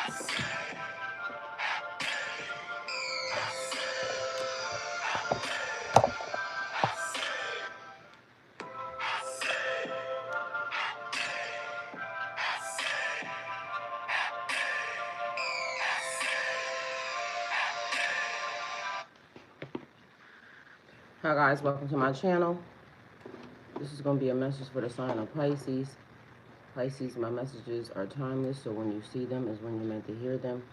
Hi guys, welcome to my channel. This is going to be a message for the sign of Pisces. Pisces, my messages are timeless, so when you see them is when you're meant to hear them.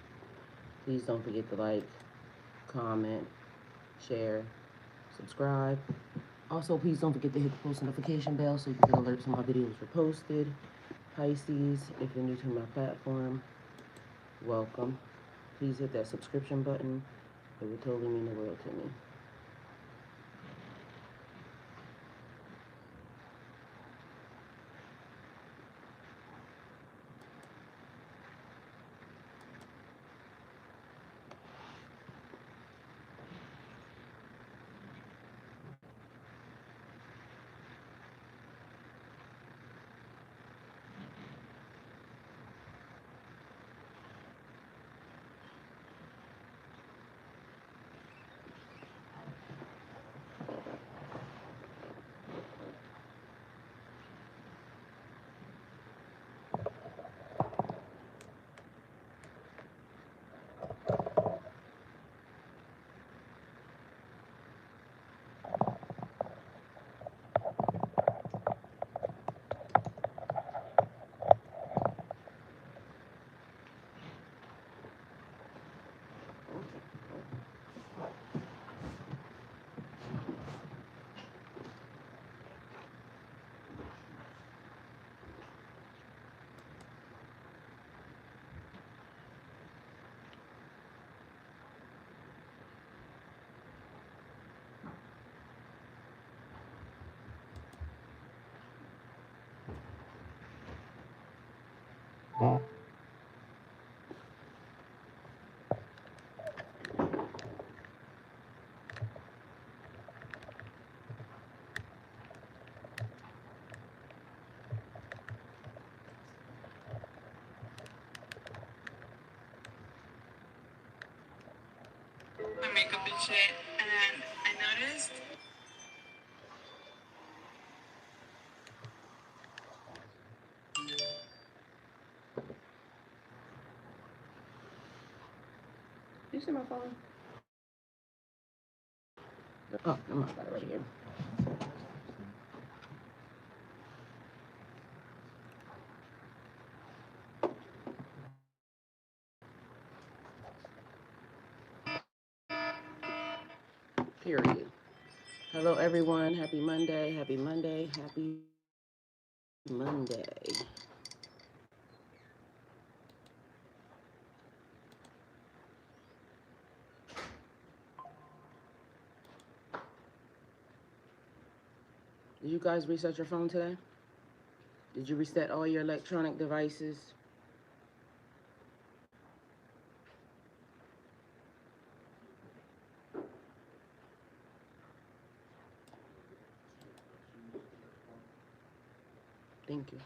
Please don't forget to like, comment, share, subscribe. Also, please don't forget to hit the post notification bell so you can get alerts when my videos are posted. Pisces, if you're new to my platform, welcome. Please hit that subscription button. It would totally mean the world to me. My makeup and shit, and I noticed. You see my phone? Oh, I'm not got it right here. Period. Hello, everyone. Happy Monday. Happy Monday. Happy Monday. Did you guys reset your phone today? Did you reset all your electronic devices? Thank you.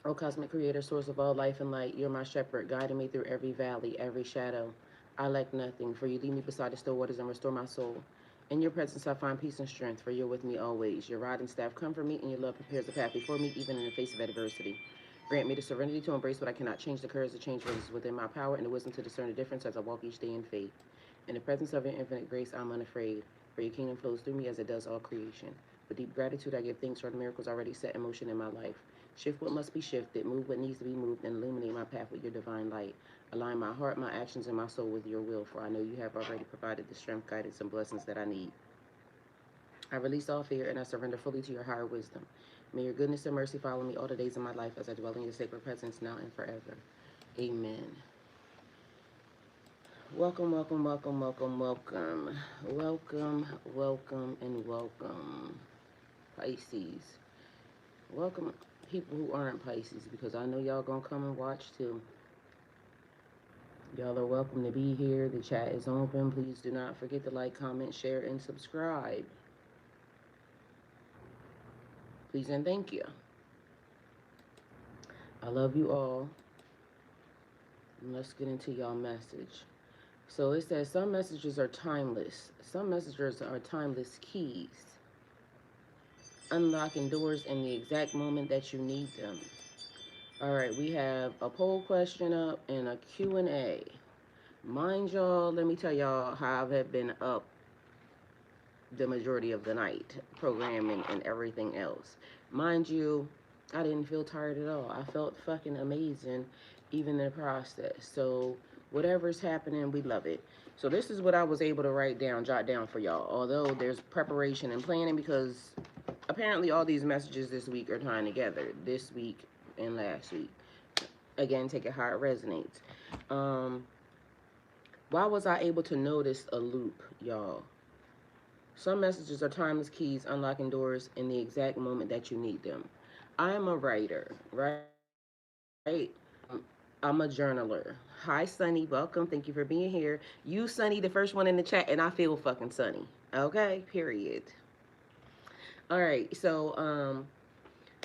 O cosmic creator, source of all life and light, you're my shepherd, guiding me through every valley, every shadow. I lack nothing, for you lead me beside the still waters and restore my soul. In your presence I find peace and strength, for you're with me always. Your rod and staff comfort me, and your love prepares a path before me, even in the face of adversity. Grant me the serenity to embrace what I cannot change, the courage to change what is within my power, and the wisdom to discern the difference as I walk each day in faith. In the presence of your infinite grace, I'm unafraid, for your kingdom flows through me as it does all creation. With deep gratitude, I give thanks for the miracles already set in motion in my life. Shift what must be shifted, move what needs to be moved, and illuminate my path with your divine light. Align my heart, my actions, and my soul with your will, for I know you have already provided the strength, guidance, and blessings that I need. I release all fear and I surrender fully to your higher wisdom. May your goodness and mercy follow me all the days of my life as I dwell in your sacred presence now and forever. Amen. Welcome, welcome, welcome, welcome, welcome. Welcome, welcome, and welcome, Pisces. Welcome, people who aren't Pisces, because I know y'all gonna come and watch too. Y'all are welcome to be here. The chat is open. Please do not forget to like, comment, share, and subscribe. Please and thank you. I love you all. Let's get into y'all message. So it says some messages are timeless. Some messages are timeless keys, unlocking doors in the exact moment that you need them. All right, we have a poll question up and a Q&A. Mind y'all, let me tell y'all how I've been up the majority of the night, programming and everything else. Mind you, I didn't feel tired at all. I felt fucking amazing, even in the process. So, whatever's happening, we love it. So, this is what I was able to write down, jot down for y'all. Although there's preparation and planning because apparently all these messages this week are tying together. This week and last week. Again, take it how it resonates. Um, why was I able to notice a loop, y'all? Some messages are timeless keys unlocking doors in the exact moment that you need them. I am a writer, right? I'm a journaler. Hi, Sunny. Welcome. Thank you for being here. You, Sunny, the first one in the chat, and I feel fucking sunny. Okay, period. All right, so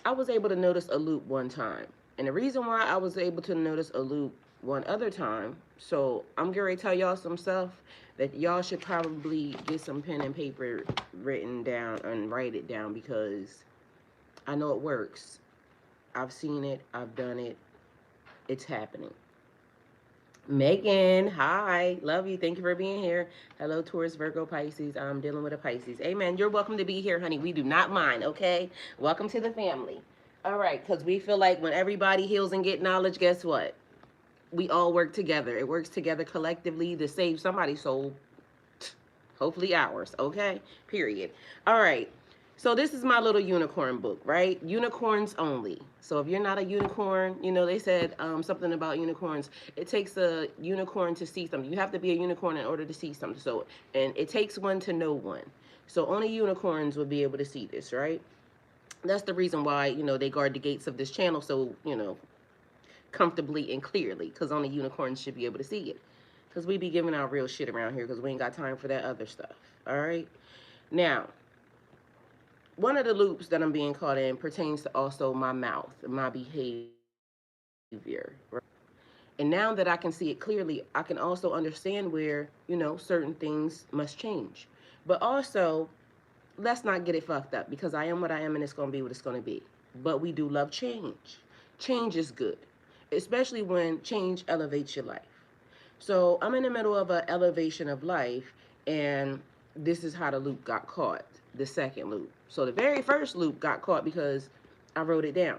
I was able to notice a loop one time. And the reason why I was able to notice a loop one other time, so I'm going to tell y'all some stuff that y'all should probably get some pen and paper written down and write it down because I know it works. I've seen it, I've done it, it's happening. Megan, hi, love you. Thank you for being here. Hello, Taurus, Virgo, Pisces. I'm dealing with a Pisces. Amen. You're welcome to be here, honey. We do not mind, okay? Welcome to the family. All right, because we feel like when everybody heals and get knowledge, guess what? We all work together. It works together collectively to save somebody's soul, hopefully ours, okay? Period. All right. So this is my little unicorn book, right? Unicorns only. So if you're not a unicorn, you know, they said something about unicorns. It takes a unicorn to see something. You have to be a unicorn in order to see something. So, and it takes one to know one. So only unicorns would be able to see this, right? That's the reason why, you know, they guard the gates of this channel so, you know, comfortably and clearly, because only unicorns should be able to see it. Because we be giving out real shit around here because we ain't got time for that other stuff. All right? Now, one of the loops that I'm being caught in pertains to also my mouth, my behavior. And now that I can see it clearly, I can also understand where, you know, certain things must change. But also, let's not get it fucked up because I am what I am and it's going to be what it's going to be. But we do love change. Change is good, especially when change elevates your life. So I'm in the middle of an elevation of life, and this is how the loop got caught, the second loop. So the very first loop got caught because I wrote it down.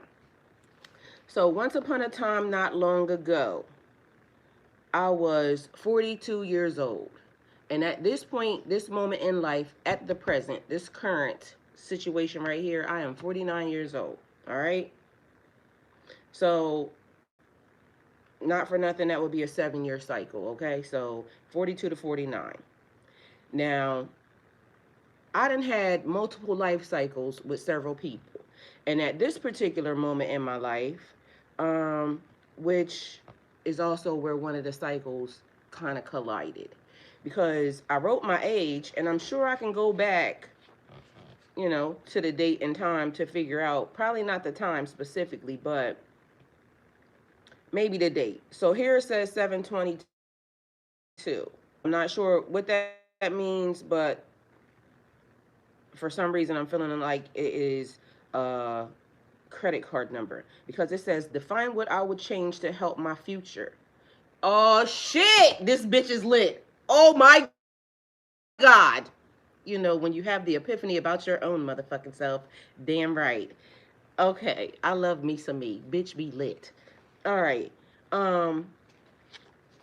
So once upon a time, not long ago, I was 42 years old. And at this point, this moment in life, at the present, this current situation right here, I am 49 years old. All right. So, not for nothing, that would be a 7-year cycle. Okay. So, 42 to 49. Now, I done had multiple life cycles with several people. And at this particular moment in my life, which is also where one of the cycles kind of collided. Because I wrote my age, and I'm sure I can go back, you know, to the date and time to figure out, probably not the time specifically, but maybe the date. So here it says 7/22. I'm not sure what that means, but for some reason I'm feeling like it is a credit card number because it says define what I would change to help my future. Oh shit, this bitch is lit. Oh my god. You know, when you have the epiphany about your own motherfucking self, damn right. Okay, I love me some me. Bitch be lit. All right. Um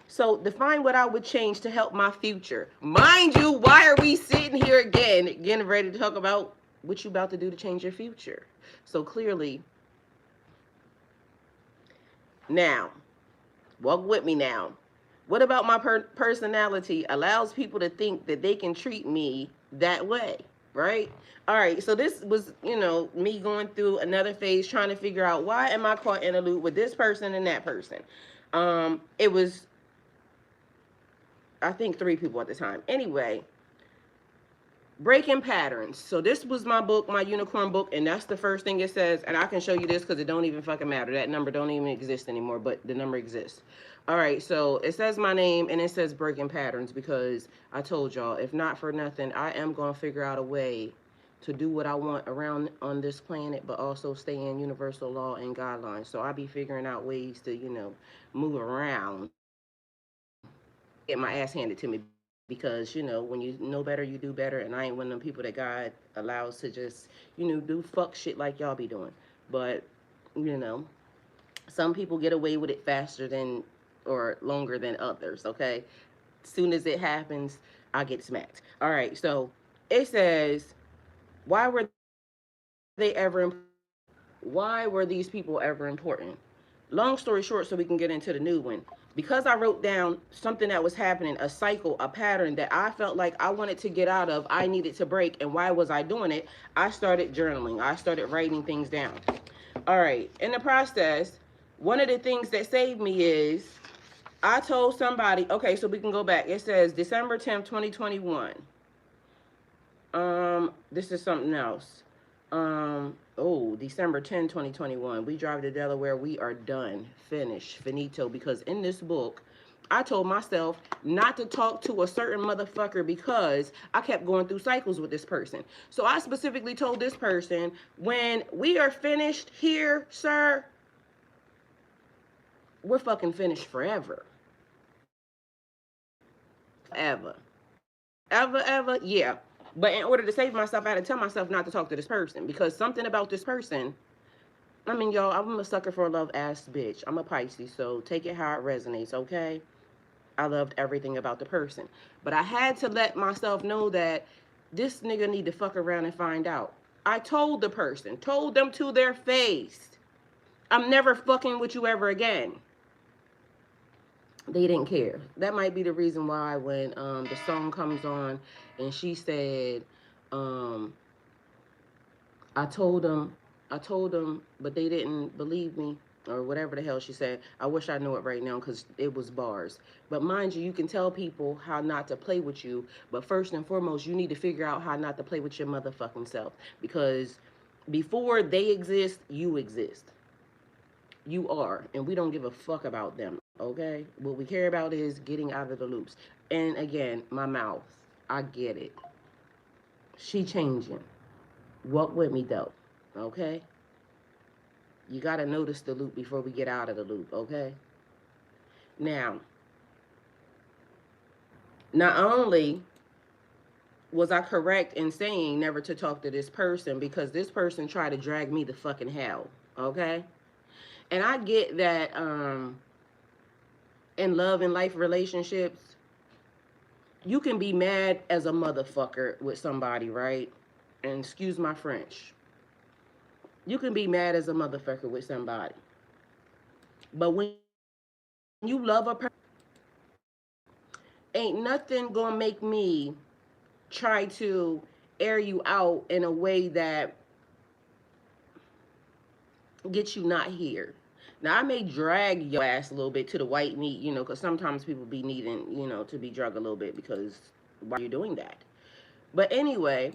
so define what I would change to help my future. Mind you, why are we sitting here again getting ready to talk about what you about to do to change your future? So clearly, now, walk with me now. What about my personality allows people to think that they can treat me that way, right? All right, so this was, you know, me going through another phase trying to figure out why am I caught in a loop with this person and that person. It was, I think, 3 people at the time. Anyway, Breaking patterns. So this was my book, my unicorn book, and that's the first thing it says. And I can show you this because it don't even fucking matter. That number don't even exist anymore, but the number exists. All right, so it says my name and it says breaking patterns because I told y'all, if not for nothing, I am gonna figure out a way to do what I want around on this planet, but also stay in universal law and guidelines. So I'll be figuring out ways to, move around, get my ass handed to me because when you know better you do better, and I ain't one of them people that God allows to just do fuck shit like y'all be doing. But you know some people get away with it faster than or longer than others. Okay, soon as it happens, I get smacked. All right, so it says, why were they ever why were these people ever important? Long story short, so we can get into the new one. Because I wrote down something that was happening, a cycle, a pattern that I felt like I wanted to get out of, I needed to break, and why was I doing it? I started journaling. I started writing things down. All right. In the process, one of the things that saved me is I told somebody, okay, so we can go back. It says December 10th, 2021. This is something else. December 10, 2021. We drive to Delaware. We are done. Finished. Finito. Because in this book, I told myself not to talk to a certain motherfucker because I kept going through cycles with this person. So I specifically told this person, when we are finished here, sir, we're fucking finished forever. Ever. Ever, yeah. But in order to save myself, I had to tell myself not to talk to this person because something about this person. I mean, y'all, I'm a sucker for a love ass bitch. I'm a Pisces, so take it how it resonates, okay? I loved everything about the person. But I had to let myself know that this nigga need to fuck around and find out. I told the person, told them to their face, I'm never fucking with you ever again. They didn't care. That might be the reason why when the song comes on and she said, um, I told them, but they didn't believe me, or whatever the hell she said. I wish I knew it right now because it was bars. But mind you, you can tell people how not to play with you. But first and foremost, you need to figure out how not to play with your motherfucking self. Because before they exist, you exist. You are. And we don't give a fuck about them, okay? What we care about is getting out of the loops. And again, my mouth. I get it. She changing. Walk with me though, okay? You got to notice the loop before we get out of the loop, okay? Now, not only was I correct in saying never to talk to this person because this person tried to drag me to fucking hell, okay? And I get that in love and life relationships, you can be mad as a motherfucker with somebody, right? And excuse my French. You can be mad as a motherfucker with somebody. But when you love a person, ain't nothing gonna make me try to air you out in a way that gets you not here. Now I may drag your ass a little bit to the white meat, because sometimes people be needing, to be drugged a little bit because why are you doing that? But anyway,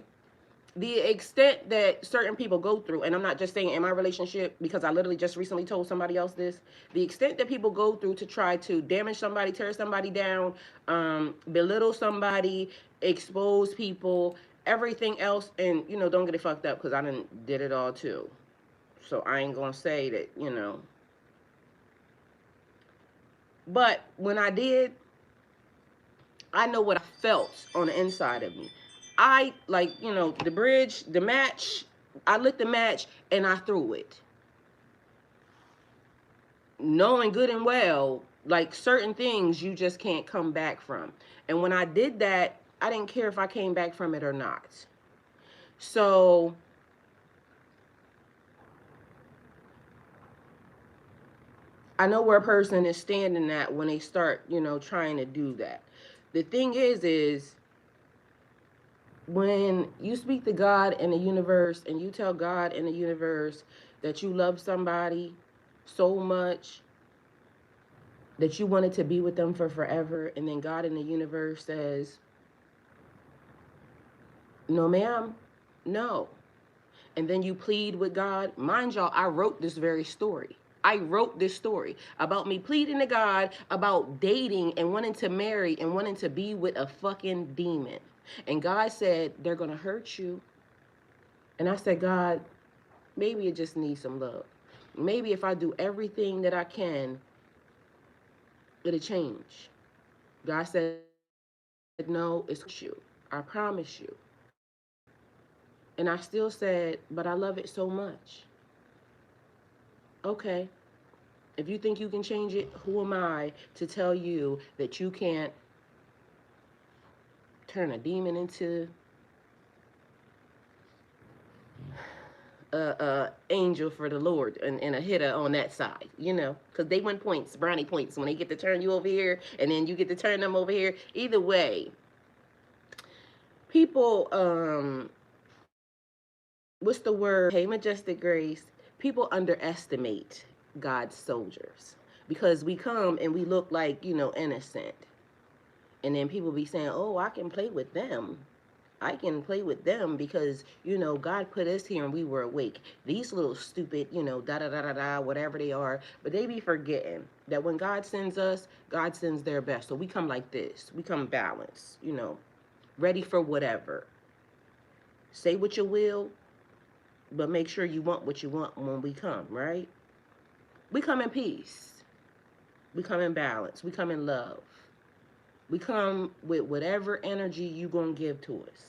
the extent that certain people go through, and I'm not just saying in my relationship because I literally just recently told somebody else this, the extent that people go through to try to damage somebody, tear somebody down, belittle somebody, expose people, everything else, and don't get it fucked up because I did it all too. So I ain't gonna say that. But when I did, I know what I felt on the inside of me. I like, the bridge, the match. I lit the match and I threw it, knowing good and well, like certain things you just can't come back from. And when I did that, I didn't care if I came back from it or not. So I know where a person is standing at when they start, trying to do that. The thing is when you speak to God in the universe and you tell God in the universe that you love somebody so much that you wanted to be with them for forever, and then God in the universe says, No, ma'am. No. And then you plead with God. Mind y'all, I wrote this very story. I wrote this story about me pleading to God about dating and wanting to marry and wanting to be with a fucking demon. And God said, they're going to hurt you. And I said, God, maybe it just needs some love. Maybe if I do everything that I can, it'll change. God said, no, it's going to hurt you. I promise you. And I still said, but I love it so much. Okay, if you think you can change it, who am I to tell you that you can't turn a demon into a angel for the Lord and a hitter on that side, you know, because they win points, brownie points, when they get to turn you over here and then you get to turn them over here. Either way, people, what's the word? Hey, Majestic Grace. People underestimate God's soldiers because we come and we look like, you know, innocent. And then people be saying, oh, I can play with them. I can play with them because, you know, God put us here and we were awake. These little stupid, you know, da da da da da, whatever they are, but they be forgetting that when God sends us, God sends their best. So we come like this. We come balanced, you know, ready for whatever. Say what you will, but make sure you want what you want when we come, right? We come in peace. We come in balance. We come in love. We come with whatever energy you going to give to us.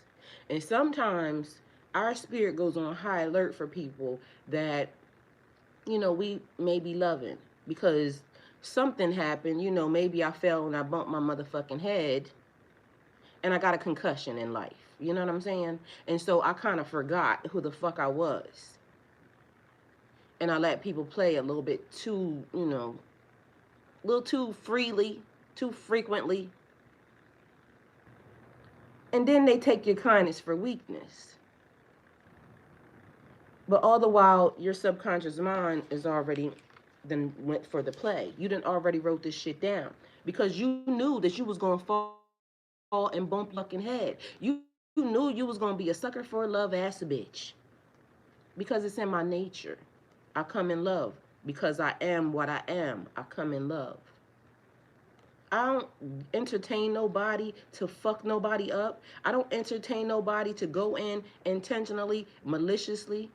And sometimes our spirit goes on high alert for people that, you know, we may be loving because something happened. You know, maybe I fell and I bumped my motherfucking head and I got a concussion in life. You know what I'm saying? And so I kind of forgot who the fuck I was. And I let people play a little bit too, you know, a little too freely, too frequently. And then they take your kindness for weakness. But all the while, your subconscious mind is already then went for the play. You didn't already wrote this shit down because you knew that you was gonna fall and bump your fucking head. You knew you was gonna be a sucker for a love ass bitch because it's in my nature. I come in love because I am what I am. I come in love. I don't entertain nobody to fuck nobody up. I don't entertain nobody to go in intentionally, maliciously.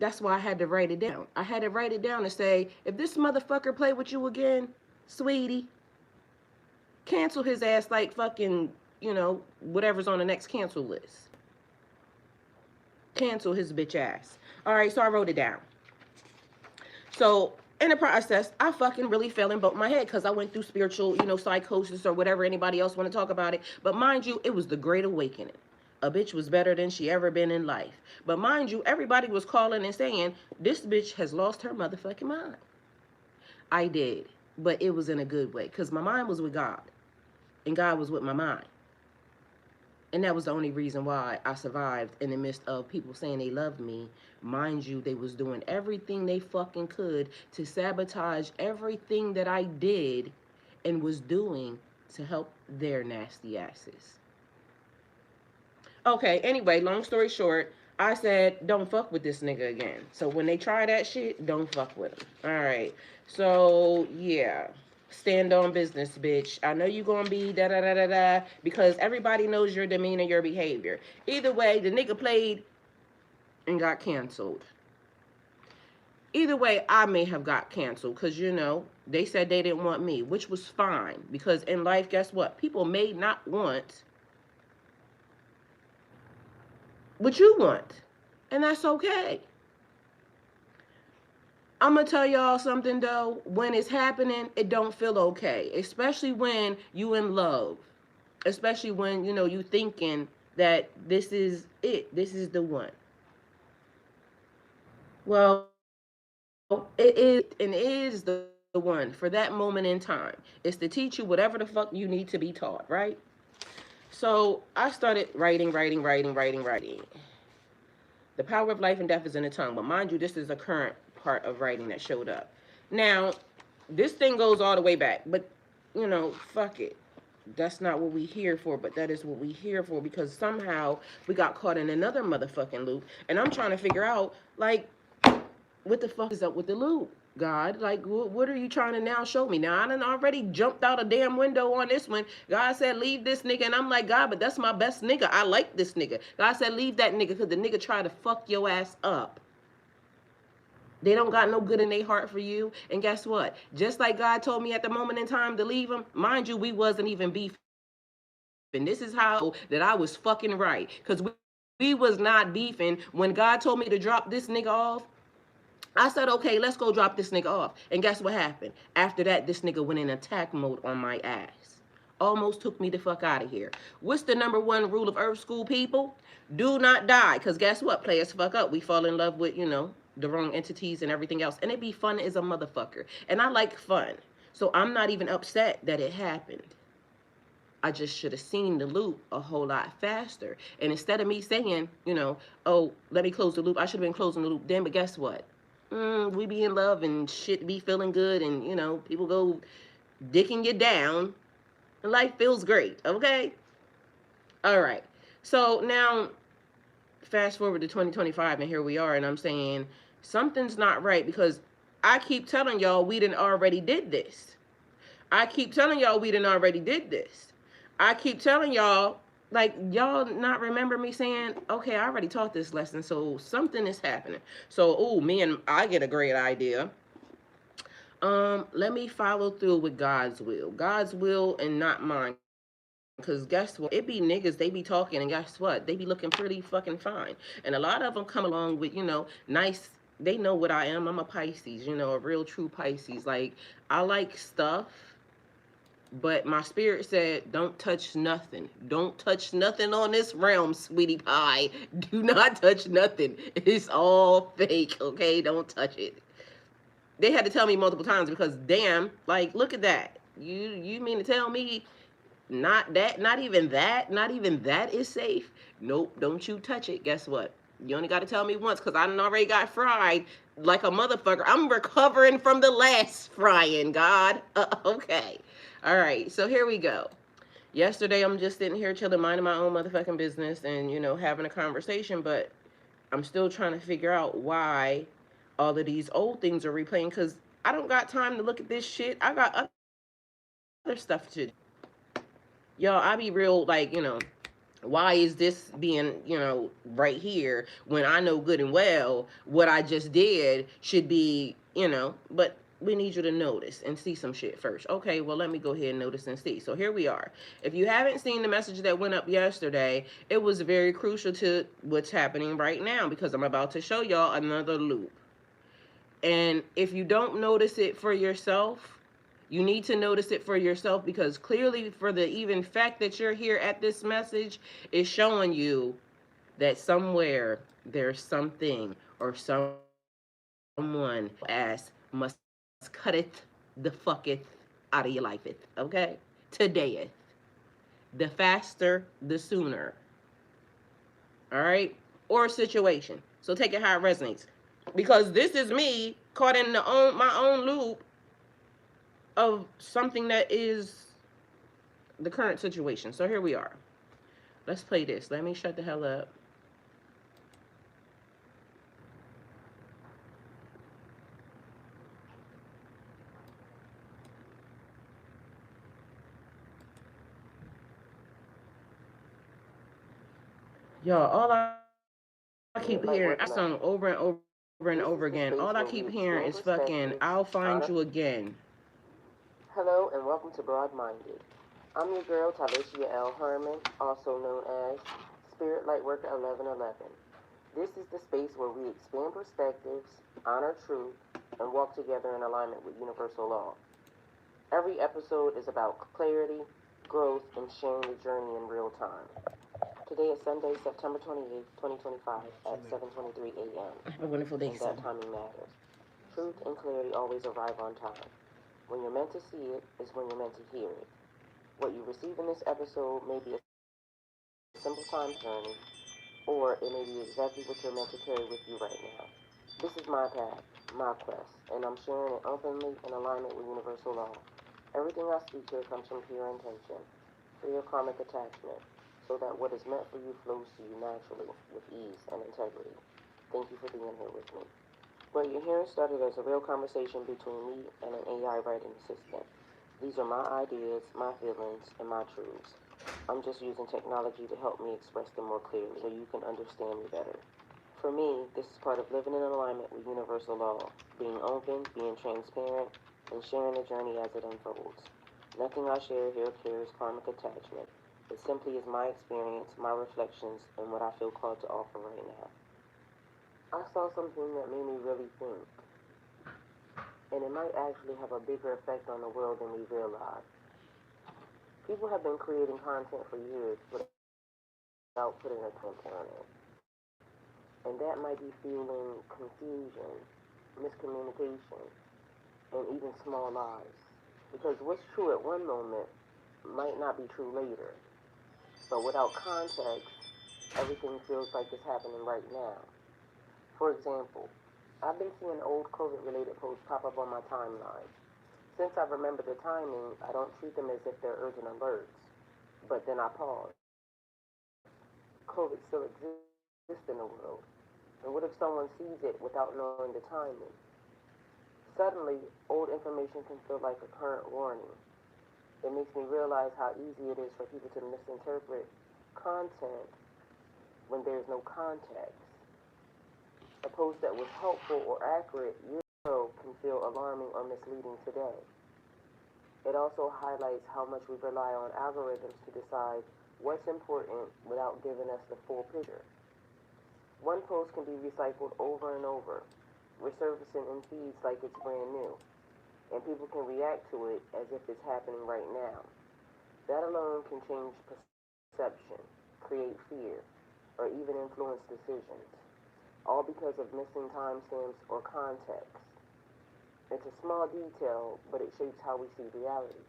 That's why I had to write it down. I had to write it down and say, if this motherfucker play with you again, sweetie, cancel his ass like fucking, you know, whatever's on the next cancel list. Cancel his bitch ass. All right, so I wrote it down. So in the process, I fucking really fell and bumped my head because I went through spiritual, you know, psychosis or whatever anybody else want to talk about it. But mind you, it was the Great Awakening. A bitch was better than she ever been in life. But mind you, everybody was calling and saying, this bitch has lost her motherfucking mind. I did. But it was in a good way because my mind was with God and God was with my mind. And that was the only reason why I survived in the midst of people saying they loved me. Mind you, they was doing everything they fucking could to sabotage everything that I did and was doing to help their nasty asses. Okay, anyway, long story short, I said, don't fuck with this nigga again. So when they try that shit, don't fuck with him. All right. So, yeah. Stand on business, bitch. I know you gonna be da da da da da because everybody knows your demeanor, your behavior. Either way, the nigga played and got canceled. Either way, I may have got canceled because, you know, they said they didn't want me, which was fine because in life, guess what? People may not want what you want, and that's okay. I'm gonna tell y'all something though. When it's happening, it don't feel okay, especially when you in love, especially when you know you thinking that this is it, this is the one. Well, it is and is the one for that moment in time. It's to teach you whatever the fuck you need to be taught, right? So I started writing. The power of life and death is in the tongue. But mind you, this is a current part of writing that showed up. Now, this thing goes all the way back, but you know, fuck it. That's not what we here for, but that is what we here for because somehow we got caught in another motherfucking loop. And I'm trying to figure out, like, what the fuck is up with the loop? God, like, what are you trying to now show me? Now, I done already jumped out a damn window on this one. God said, leave this nigga. And I'm like, God, but that's my best nigga. I like this nigga. God said, leave that nigga because the nigga tried to fuck your ass up. They don't got no good in their heart for you. And guess what? Just like God told me at the moment in time to leave him, mind you, we wasn't even beefing. This is how that I was fucking right. Because we was not beefing. When God told me to drop this nigga off, I said, okay, let's go drop this nigga off. And guess what happened? After that, this nigga went in attack mode on my ass. Almost took me the fuck out of here. What's the number one rule of Earth School people? Do not die. Because guess what? Players fuck up. We fall in love with, the wrong entities and everything else. And it be fun as a motherfucker. And I like fun. So I'm not even upset that it happened. I just should have seen the loop a whole lot faster. And instead of me saying, oh, let me close the loop, I should have been closing the loop then. But guess what? We be in love and shit be feeling good, and people go dicking you down, and life feels great. Okay, all right. So now, fast forward to 2025, and here we are, and I'm saying something's not right because I keep telling y'all we done already did this. I keep telling y'all we done already did this. I keep telling y'all, like, y'all not remember me saying, okay, I already taught this lesson, so something is happening. So, me and I get a great idea. Let me follow through with God's will and not mine. Cause guess what? It be niggas, they be talking, and guess what? They be looking pretty fucking fine. And a lot of them come along with, nice. They know what I am. I'm a Pisces, a real true Pisces. Like, I like stuff, but my spirit said, don't touch nothing. Don't touch nothing on this realm, sweetie pie. Do not touch nothing. It's all fake, okay? Don't touch it. They had to tell me multiple times because damn, like, look at that. You mean to tell me not even that is safe? Nope, don't you touch it. Guess what? You only got to tell me once because I done already got fried like a motherfucker. I'm recovering from the last frying, God. Okay. All right, so here we go. Yesterday, I'm just sitting here chilling, minding my own motherfucking business and, having a conversation, but I'm still trying to figure out why all of these old things are replaying because I don't got time to look at this shit. I got other stuff to do. Y'all, I be real, like, why is this being, right here when I know good and well what I just did should be, but we need you to notice and see some shit first. Okay, well, let me go ahead and notice and see. So here we are. If you haven't seen the message that went up yesterday, it was very crucial to what's happening right now because I'm about to show y'all another loop. And if you don't notice it for yourself, you need to notice it for yourself because clearly, for the even fact that you're here at this message, is showing you that somewhere there's something or someone ass must cut it the fucketh out of your life. It okay today. The faster, the sooner. All right, or situation. So take it how it resonates because this is me caught in my own loop of something that is the current situation. So here we are. Let's play this. Let me shut the hell up. Y'all, all I keep hearing, I sung over and over and over again. All I keep hearing is fucking, I'll find you again. Hello and welcome to Broad Minded. I'm your girl, Talisha L. Herman, also known as Spirit Lightworker 1111. This is the space where we expand perspectives, honor truth, and walk together in alignment with universal law. Every episode is about clarity, growth, and sharing the journey in real time. Today is Sunday, September 28th, 2025 at 7:23 a.m. Have a wonderful day, and that timing matters. Truth and clarity always arrive on time. When you're meant to see it is when you're meant to hear it. What you receive in this episode may be a simple time journey, or it may be exactly what you're meant to carry with you right now. This is my path, my quest, and I'm sharing it openly in alignment with universal law. Everything I speak here comes from pure intention. for your karmic attachment, so that what is meant for you flows to you naturally, with ease and integrity. Thank you for being here with me. What you're hearing started as a real conversation between me and an AI writing assistant. These are my ideas, my feelings, and my truths. I'm just using technology to help me express them more clearly so you can understand me better. For me, this is part of living in alignment with universal law, being open, being transparent, and sharing the journey as it unfolds. Nothing I share here carries karmic attachment. It simply is my experience, my reflections, and what I feel called to offer right now. I saw something that made me really think, and it might actually have a bigger effect on the world than we realize. People have been creating content for years without putting a content on it. And that might be fueling confusion, miscommunication, and even small lies. Because what's true at one moment might not be true later. But without context, everything feels like it's happening right now. For example, I've been seeing old COVID-related posts pop up on my timeline. Since I remember the timing, I don't treat them as if they're urgent alerts. But then I pause. COVID still exists in the world. And what if someone sees it without knowing the timing? Suddenly, old information can feel like a current warning. It makes me realize how easy it is for people to misinterpret content when there's no context. A post that was helpful or accurate years ago can feel alarming or misleading today. It also highlights how much we rely on algorithms to decide what's important without giving us the full picture. One post can be recycled over and over, resurfacing in feeds like it's brand new, and people can react to it as if it's happening right now. That alone can change perception, create fear, or even influence decisions, all because of missing timestamps or context. It's a small detail, but it shapes how we see reality.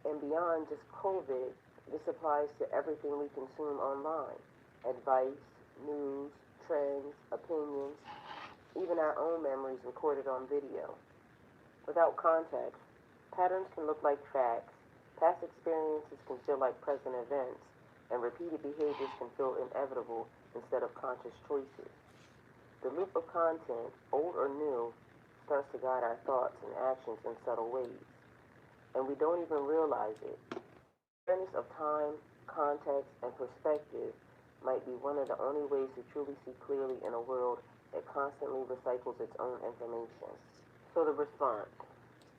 And beyond just COVID, this applies to everything we consume online: advice, news, trends, opinions, even our own memories recorded on video. Without context, patterns can look like facts, past experiences can feel like present events, and repeated behaviors can feel inevitable instead of conscious choices. The loop of content, old or new, starts to guide our thoughts and actions in subtle ways, and we don't even realize it. Awareness of time, context, and perspective might be one of the only ways to truly see clearly in a world that constantly recycles its own information. So the response.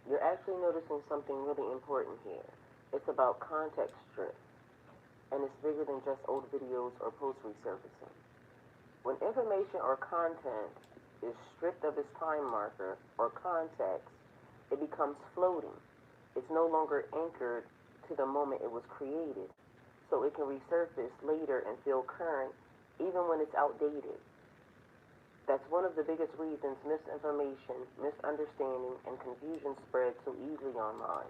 You're actually noticing something really important here. It's about context drift, and it's bigger than just old videos or post resurfacing. When information or content is stripped of its time marker or context, it becomes floating. It's no longer anchored to the moment it was created, so it can resurface later and feel current even when it's outdated. That's one of the biggest reasons misinformation, misunderstanding, and confusion spread so easily online.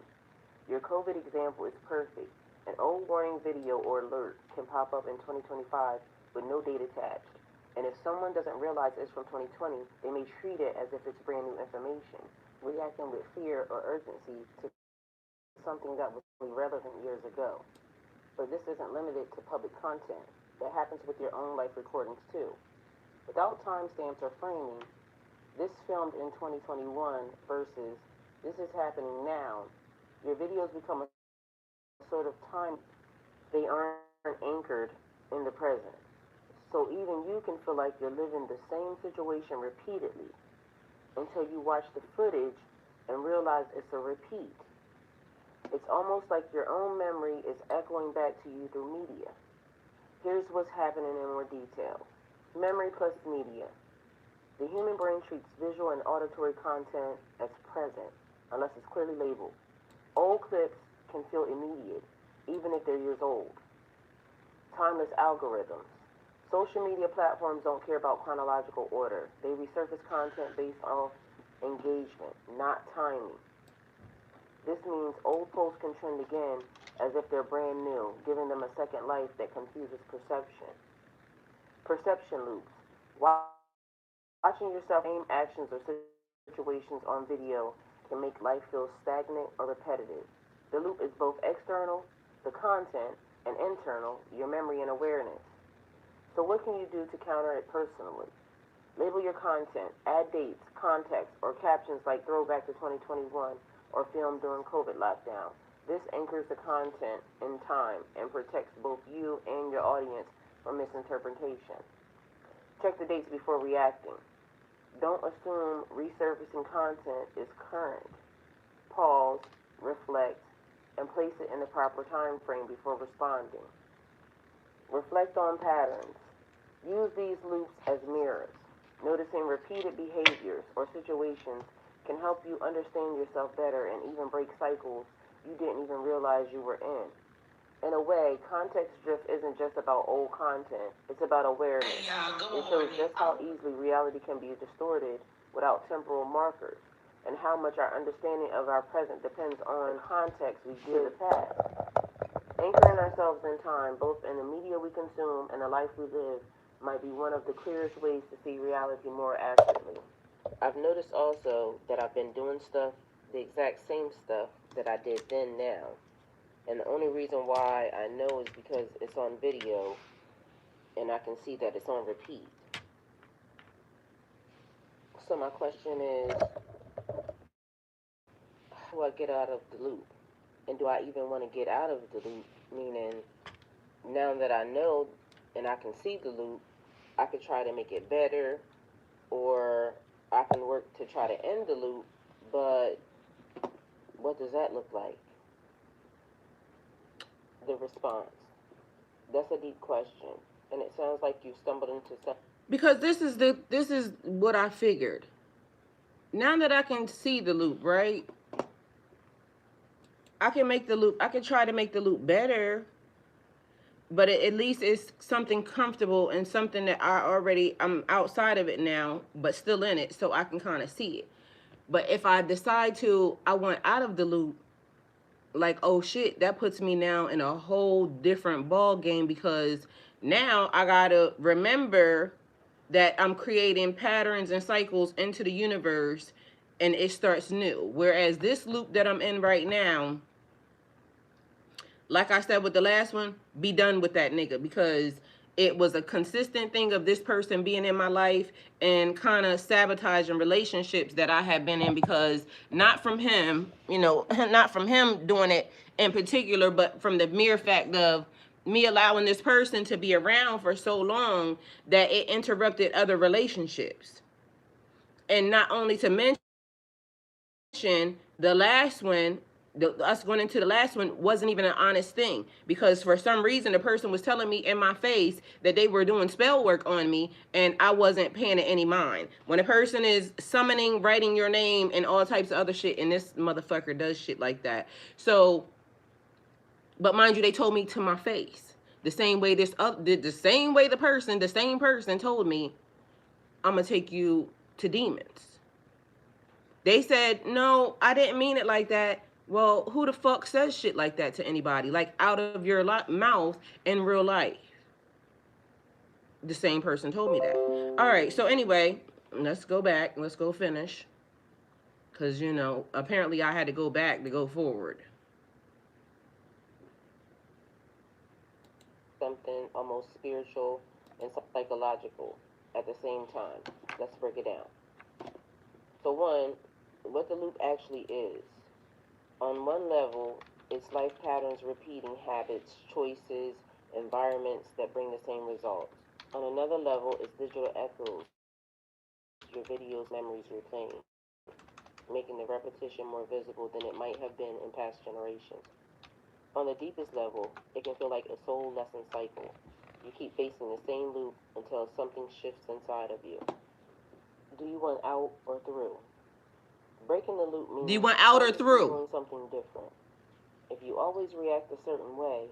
Your COVID example is perfect. An old warning video or alert can pop up in 2025 with no date attached. And if someone doesn't realize it's from 2020, they may treat it as if it's brand new information, reacting with fear or urgency to something that was only relevant years ago. But this isn't limited to public content. That happens with your own life recordings too. Without timestamps or framing, this filmed in 2021 versus this is happening now, your videos become a sort of time loop. They aren't anchored in the present. So even you can feel like you're living the same situation repeatedly until you watch the footage and realize it's a repeat. It's almost like your own memory is echoing back to you through media. Here's what's happening in more detail. Memory plus media. The human brain treats visual and auditory content as present, unless it's clearly labeled. Old clips can feel immediate, even if they're years old. Timeless algorithms. Social media platforms don't care about chronological order. They resurface content based off engagement, not timing. This means old posts can trend again as if they're brand new, giving them a second life that confuses perception. Perception loops. Watching yourself repeat the same actions or situations on video can make life feel stagnant or repetitive. The loop is both external the content, and internal, your memory and awareness. So what can you do to counter it personally? Label your content, add dates, context, or captions like throwback to 2021 or film during COVID lockdown. This anchors the content in time and protects both you and your audience from misinterpretation. Check the dates before reacting. Don't assume resurfacing content is current. Pause, reflect, and place it in the proper time frame before responding. Reflect on patterns. Use these loops as mirrors. Noticing repeated behaviors or situations can help you understand yourself better and even break cycles you didn't even realize you were in. In a way, context drift isn't just about old content, it's about awareness. It shows just how easily reality can be distorted without temporal markers, and how much our understanding of our present depends on context we give the past. Anchoring ourselves in time, both in the media we consume and the life we live, might be one of the clearest ways to see reality more accurately. I've noticed also that I've been doing stuff, the exact same stuff that I did then now. And the only reason why I know is because it's on video and I can see that it's on repeat. So my question is, how do I get out of the loop? And do I even want to get out of the loop? Meaning, now that I know and I can see the loop, I could try to make it better, or I can work to try to end the loop, but what does that look like? The response. That's a deep question, and it sounds like you stumbled into something. Because this is what I figured. Now that I can see the loop, right? I can make the loop. I can try to make the loop better, but at least it's something comfortable and something that I'm outside of it now, but still in it, so I can kind of see it. But if I decide I want out of the loop, like, oh shit, that puts me now in a whole different ball game, because now I gotta remember that I'm creating patterns and cycles into the universe, and it starts new. Whereas this loop that I'm in right now, like I said with the last one, be done with that nigga, because it was a consistent thing of this person being in my life and kind of sabotaging relationships that I have been in, because not from him, not from him doing it in particular, but from the mere fact of me allowing this person to be around for so long that it interrupted other relationships. And not only to mention, the last one, us going into the last one wasn't even an honest thing, because for some reason the person was telling me in my face that they were doing spell work on me, and I wasn't paying it any mind. When a person is summoning, writing your name, and all types of other shit, and this motherfucker does shit like that. So, but mind you, they told me to my face the same way the same person told me, I'm gonna take you to demons. They said, no, I didn't mean it like that. Well, who the fuck says shit like that to anybody? Like, out of your mouth in real life. The same person told me that. All right, so anyway, let's go back. Let's go finish. Because, apparently I had to go back to go forward. Something almost spiritual and psychological at the same time. Let's break it down. So one, what the loop actually is. On one level, it's life patterns repeating habits, choices, environments that bring the same results. On another level, it's digital echoes, your videos, memories replaying, making the repetition more visible than it might have been in past generations. On the deepest level, it can feel like a soul lesson cycle. You keep facing the same loop until something shifts inside of you. Do you want out or through? Breaking the loop means, do you want out or through? Doing something different. If you always react a certain way,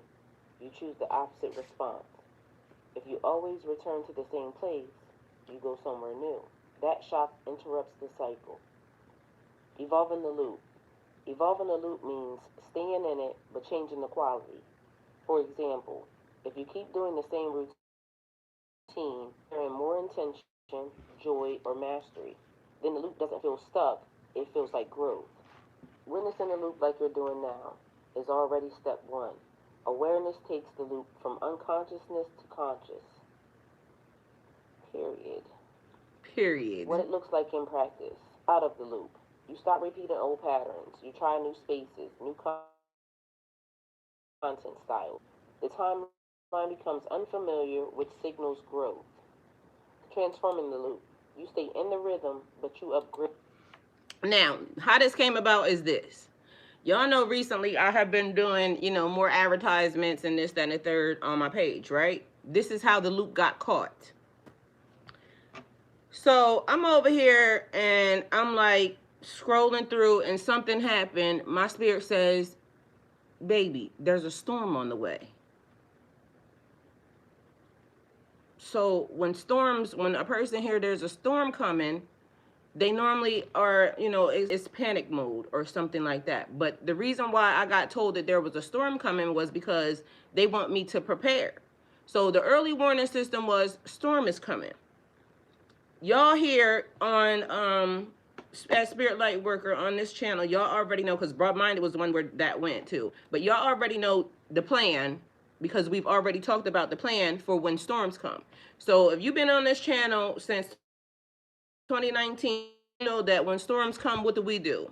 you choose the opposite response. If you always return to the same place, you go somewhere new. That shock interrupts the cycle. Evolving the loop. Evolving the loop means staying in it but changing the quality. For example, if you keep doing the same routine, you're in more intention, joy, or mastery, then the loop doesn't feel stuck, it feels like growth. Witnessing the loop like you're doing now is already step one. Awareness takes the loop from unconsciousness to conscious. Period. Period. What it looks like in practice. Out of the loop. You stop repeating old patterns. You try new spaces, new content styles. The timeline becomes unfamiliar, which signals growth. Transforming the loop. You stay in the rhythm, but you upgrade. Now, how this came about is this. Y'all know recently I have been doing, more advertisements and this, that, and the third on my page, right? This is how the loop got caught. So I'm over here and I'm like scrolling through and something happened. My spirit says, baby, there's a storm on the way. So when a person hear there's a storm coming, they normally are, it's panic mode or something like that. But the reason why I got told that there was a storm coming was because they want me to prepare. So the early warning system was storm is coming. Y'all here on as Spirit Light Worker on this channel, y'all already know, because Broad Minded was the one where that went to. But y'all already know the plan, because we've already talked about the plan for when storms come. So if you've been on this channel since 2019, you know that when storms come, what do?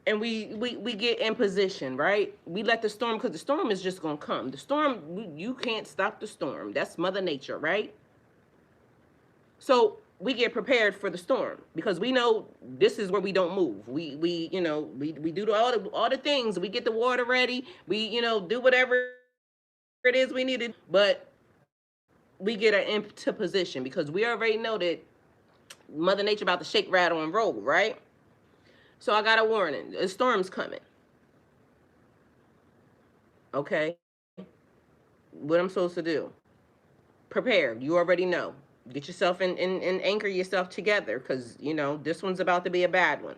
And we get in position, right? We let the storm, because the storm is just gonna come. The storm, you can't stop the storm. That's Mother Nature, right? So we get prepared for the storm because we know this is where we don't move. We do all the things. We get the water ready. We do whatever it is we need to do, but we get into position because we already know that Mother Nature about to shake, rattle, and roll, right? So I got a warning. A storm's coming. Okay? What I'm supposed to do? Prepare. You already know. Get yourself and anchor yourself together, because this one's about to be a bad one.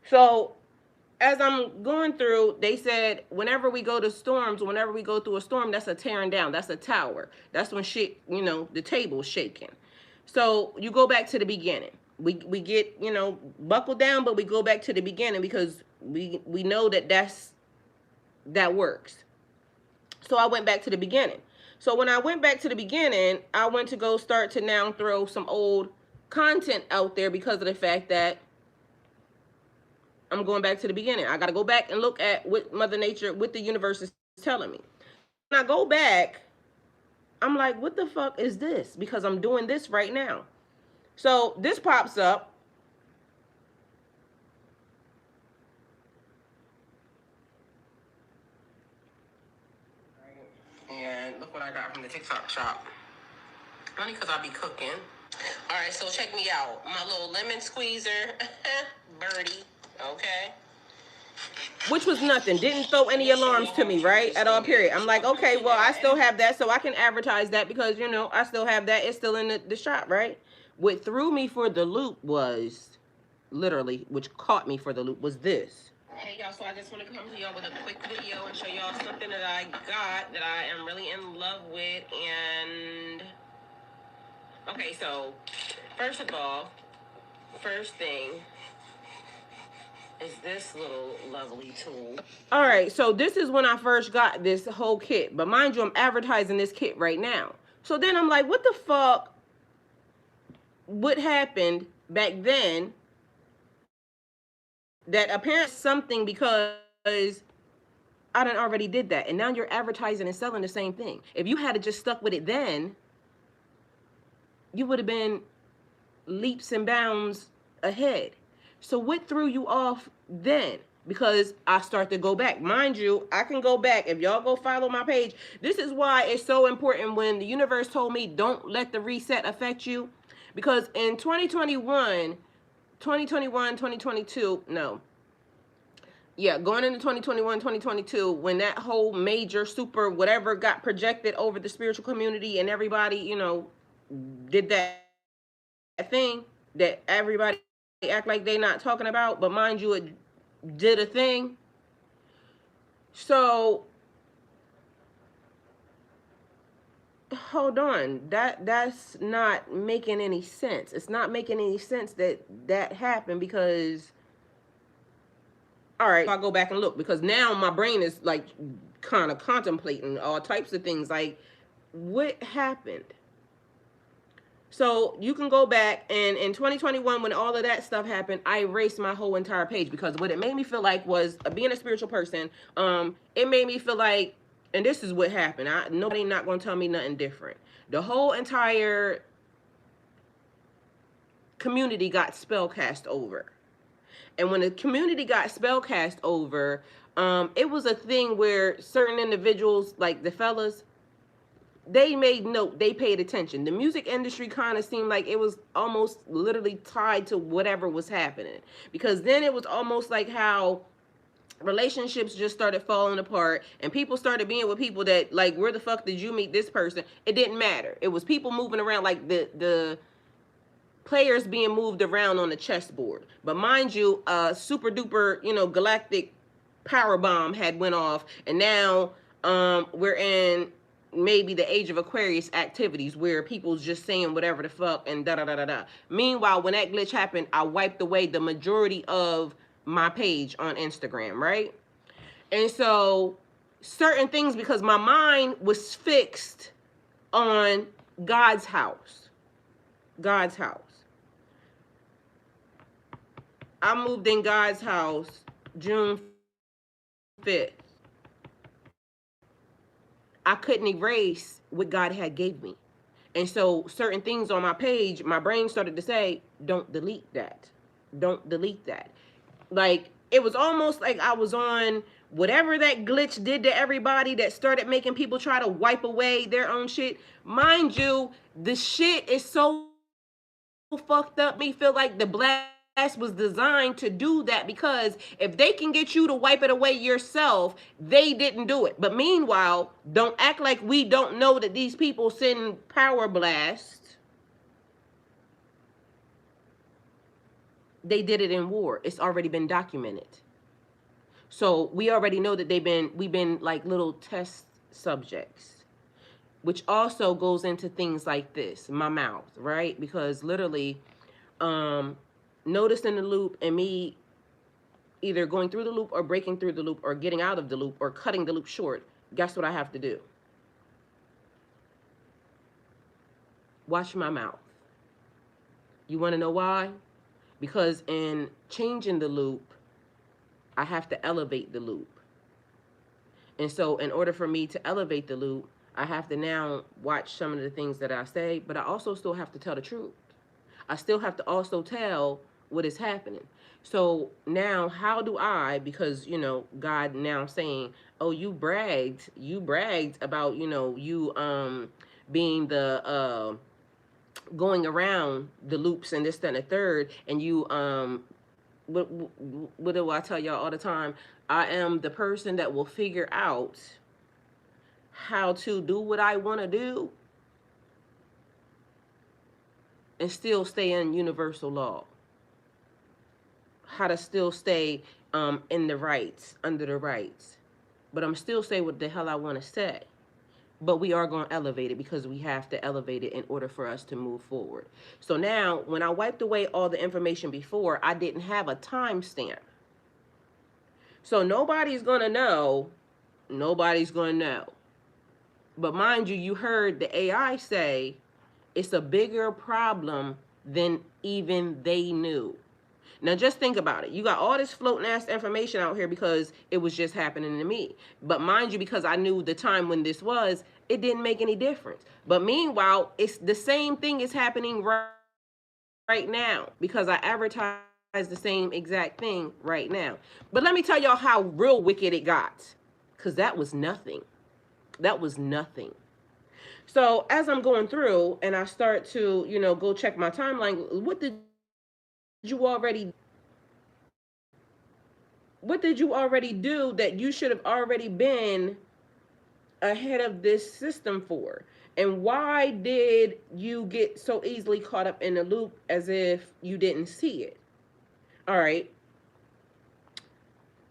So as I'm going through, they said whenever we go through a storm, that's a tearing down, that's a tower. That's when shit, the table's shaking. So you go back to the beginning. We get, buckled down, but we go back to the beginning because we know that works. So I went back to the beginning. So when I went back to the beginning, I went to go start to now throw some old content out there because of the fact that I'm going back to the beginning. I got to go back and look at what Mother Nature, what the universe is telling me. So when I go back, I'm like, what the fuck is this? Because I'm doing this right now. So this pops up. And look what I got from the TikTok shop. Only because I'll be cooking. All right, so check me out. My little lemon squeezer, birdie, okay? Which was nothing. Didn't throw any alarms to me, right? At all, period. I'm like, okay, well, I still have that, so I can advertise that because, I still have that. It's still in the shop, right? What threw me for the loop was, literally, which caught me for the loop, was this. Hey, y'all, so I just want to come to y'all with a quick video and show y'all something that I got that I am really in love with. And, okay, so, first of all, first thing is this little lovely tool. All right, so this is when I first got this whole kit. But mind you, I'm advertising this kit right now. So then I'm like, what the fuck? What happened back then that apparently something, because I done already did that. And now you're advertising and selling the same thing. If you had just stuck with it then, you would have been leaps and bounds ahead. So what threw you off then? Because I start to go back. Mind you, I can go back. If y'all go follow my page, this is why it's so important when the universe told me don't let the reset affect you. Because in 2022, no. Yeah, going into 2021, 2022, when that whole major super whatever got projected over the spiritual community and everybody, did that thing that everybody act like they not talking about, but mind you, it did a thing. So hold on, that's not making any sense. It's not making any sense that happened because, all right, I'll go back and look because now my brain is like kind of contemplating all types of things like what happened. So you can go back, and in 2021 when all of that stuff happened, I erased my whole entire page because what it made me feel like was being a spiritual person. It made me feel like, and this is what happened. Nobody not gonna tell me nothing different. The whole entire community got spell cast over. And when the community got spell cast over, it was a thing where certain individuals, like the fellas, they made note, they paid attention. The music industry kind of seemed like it was almost literally tied to whatever was happening. Because then it was almost like how relationships just started falling apart and people started being with people that, like, where the fuck did you meet this person? It didn't matter. It was people moving around, like the players being moved around on the chessboard. But mind you, super duper, galactic power bomb had went off, and now we're in maybe the age of Aquarius activities where people's just saying whatever the fuck and da da da da da. Meanwhile, when that glitch happened, I wiped away the majority of my page on Instagram, right? And so certain things, because my mind was fixed on God's house. God's house. I moved in God's house June 5th. I couldn't erase what God had gave me. And so certain things on my page, my brain started to say, don't delete that. Don't delete that. Like, it was almost like I was on whatever that glitch did to everybody that started making people try to wipe away their own shit. Mind you, the shit is so fucked up. Me feel like the blast was designed to do that, because if they can get you to wipe it away yourself, they didn't do it. But meanwhile, don't act like we don't know that these people send power blasts. They did it in war. It's already been documented. So we already know that we've been like little test subjects, which also goes into things like this, my mouth, right? Because literally, noticing the loop and me either going through the loop or breaking through the loop or getting out of the loop or cutting the loop short, guess what I have to do? Watch my mouth. You want to know why? Because in changing the loop, I have to elevate the loop. And so in order for me to elevate the loop, I have to now watch some of the things that I say, but I also still have to tell the truth. I still have to also tell what is happening. So now how do I, because, God now saying, oh, you bragged about, you being the, going around the loops and this, that, and the third, and you, what do I tell y'all all the time? I am the person that will figure out how to do what I want to do and still stay in universal law. How to still stay in the rights, under the rights. But I'm still say what the hell I want to say. But we are going to elevate it because we have to elevate it in order for us to move forward. So now, when I wiped away all the information before, I didn't have a timestamp. So nobody's going to know. Nobody's going to know. But mind you, you heard the AI say it's a bigger problem than even they knew. Now just think about it. You got all this floating ass information out here because it was just happening to me. But mind you, because I knew the time when this was, it didn't make any difference. But meanwhile, it's the same thing is happening right now because I advertised the same exact thing right now. But let me tell y'all how real wicked it got, because that was nothing. That was nothing. So as I'm going through and I start to, go check my timeline, what did you already do that you should have already been ahead of this system for? And why did you get so easily caught up in the loop as if you didn't see it? All right.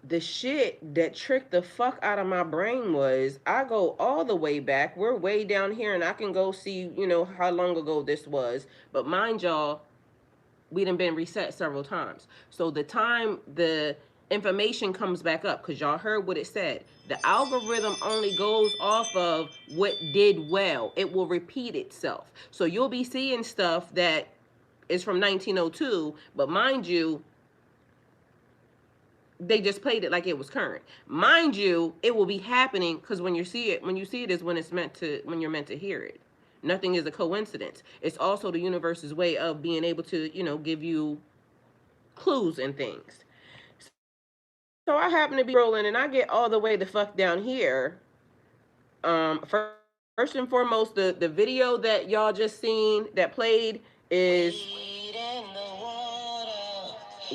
The shit that tricked the fuck out of my brain was I go all the way back. We're way down here and I can go see, how long ago this was. But mind y'all, we done been reset several times. So the time, the information comes back up, because y'all heard what it said. The algorithm only goes off of what did well. It will repeat itself. So you'll be seeing stuff that is from 1902, but mind you, they just played it like it was current. Mind you, it will be happening, because when you see it is when when you're meant to hear it. Nothing is a coincidence. It's also the universe's way of being able to, give you clues and things. So I happen to be rolling, and I get all the way the fuck down here. First and foremost, the video that y'all just seen that played is,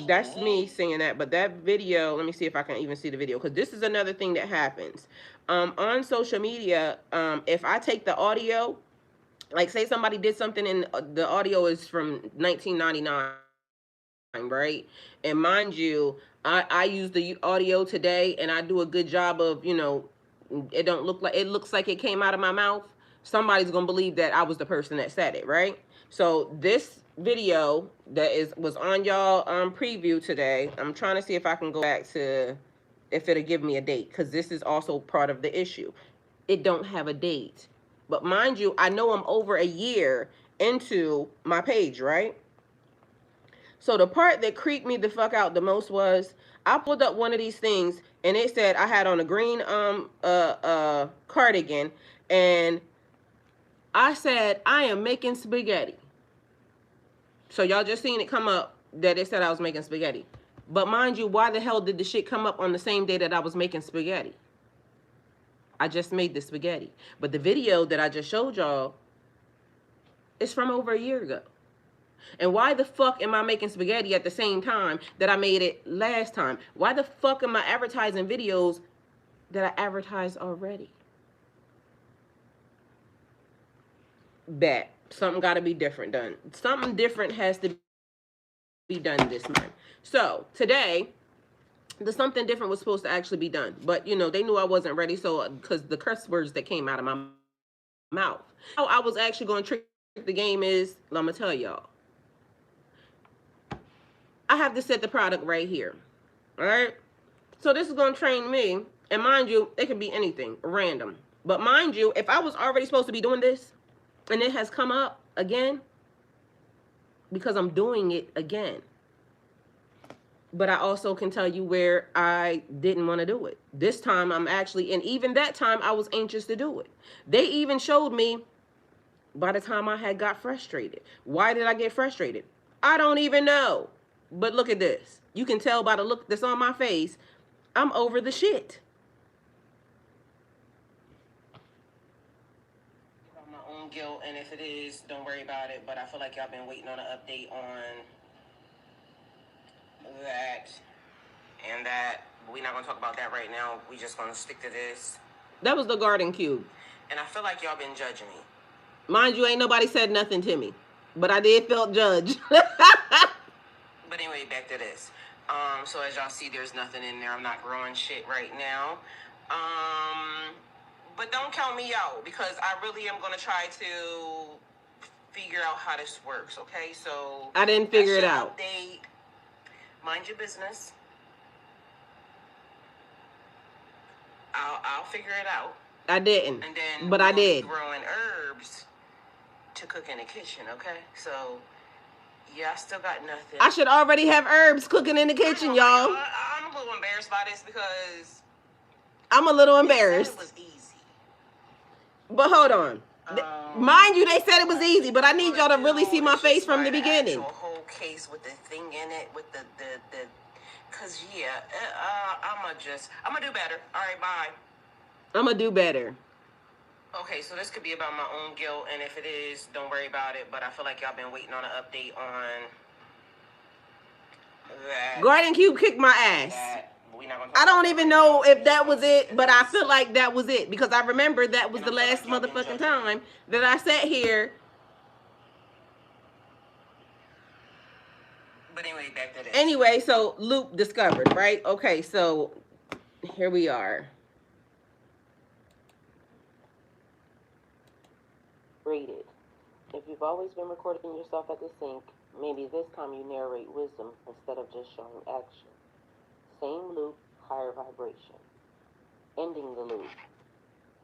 that's me singing that. But that video, let me see if I can even see the video, because this is another thing that happens on social media. If I take the audio, like say somebody did something and the audio is from 1999, right? And mind you, I use the audio today, and I do a good job of, it don't look like, it looks like it came out of my mouth. Somebody's gonna believe that I was the person that said it, right? So this video that was on y'all preview today, I'm trying to see if I can go back to, if it'll give me a date, because this is also part of the issue. It don't have a date. But mind you, I know I'm over a year into my page, right? So the part that creeped me the fuck out the most was, I pulled up one of these things, and it said I had on a green cardigan, and I said I am making spaghetti. So y'all just seen it come up that it said I was making spaghetti. But mind you, why the hell did the shit come up on the same day that I was making spaghetti? I just made the spaghetti. But the video that I just showed y'all is from over a year ago. And why the fuck am I making spaghetti at the same time that I made it last time? Why the fuck am I advertising videos that I advertised already? Bet. Something got to be different done. Something different has to be done this time. So today, the something different was supposed to actually be done. But, they knew I wasn't ready. So, because the curse words that came out of my mouth. How I was actually going to trick the game is, I'm going to tell y'all. I have to set the product right here. All right? So this is going to train me. And mind you, it can be anything, random. But mind you, if I was already supposed to be doing this, and it has come up again, because I'm doing it again. But I also can tell you where I didn't want to do it. This time I'm actually, and even that time I was anxious to do it. They even showed me by the time I had got frustrated. Why did I get frustrated? I don't even know. But look at this. You can tell by the look that's on my face, I'm over the shit. About my own guilt, and if it is, don't worry about it. But I feel like y'all been waiting on an update on that and that. But we're not gonna talk about that right now. We just gonna stick to this. That was the garden cube. And I feel like y'all been judging me. Mind you, ain't nobody said nothing to me. But I did felt judged. But anyway, back to this. So as y'all see, there's nothing in there. I'm not growing shit right now. But don't count me out, because I really am gonna try to figure out how this works, okay? So I didn't figure it out. Update. Mind your business. I'll figure it out. I didn't. And then, but I did. Growing herbs to cook in the kitchen, okay? So yeah, I still got nothing. I should already have herbs cooking in the kitchen, y'all. I'm a little embarrassed by this, because I'm a little embarrassed. It was easy. But hold on. Mind you, they said it was easy, but I need y'all to really see my face from the beginning. A whole case with the thing in it, with the cause yeah, I'm gonna do better. All right, bye. I'm gonna do better. Okay, so this could be about my own guilt, and if it is, don't worry about it. But I feel like y'all been waiting on an update on that. Garden Cube kicked my ass. I don't even know if that was it, but I feel like that was it, because I remember that was the last motherfucking time that I sat here. But anyway, back to this. Anyway, so loop discovered, right? Okay, so here we are. Rated. If you've always been recording yourself at the sink, maybe this time you narrate wisdom instead of just showing action. Same loop, higher vibration. Ending the loop.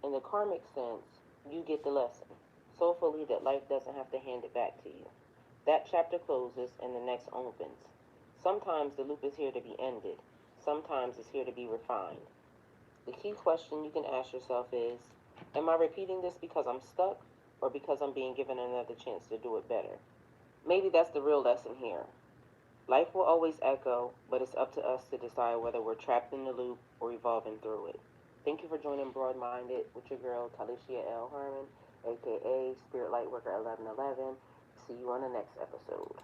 In the karmic sense, you get the lesson, so fully that life doesn't have to hand it back to you. That chapter closes and the next opens. Sometimes the loop is here to be ended. Sometimes it's here to be refined. The key question you can ask yourself is, am I repeating this because I'm stuck or because I'm being given another chance to do it better? Maybe that's the real lesson here. Life will always echo, but it's up to us to decide whether we're trapped in the loop or evolving through it. Thank you for joining Broad Minded with your girl, Talisha L. Herman, aka Spirit Lightworker 1111. See you on the next episode.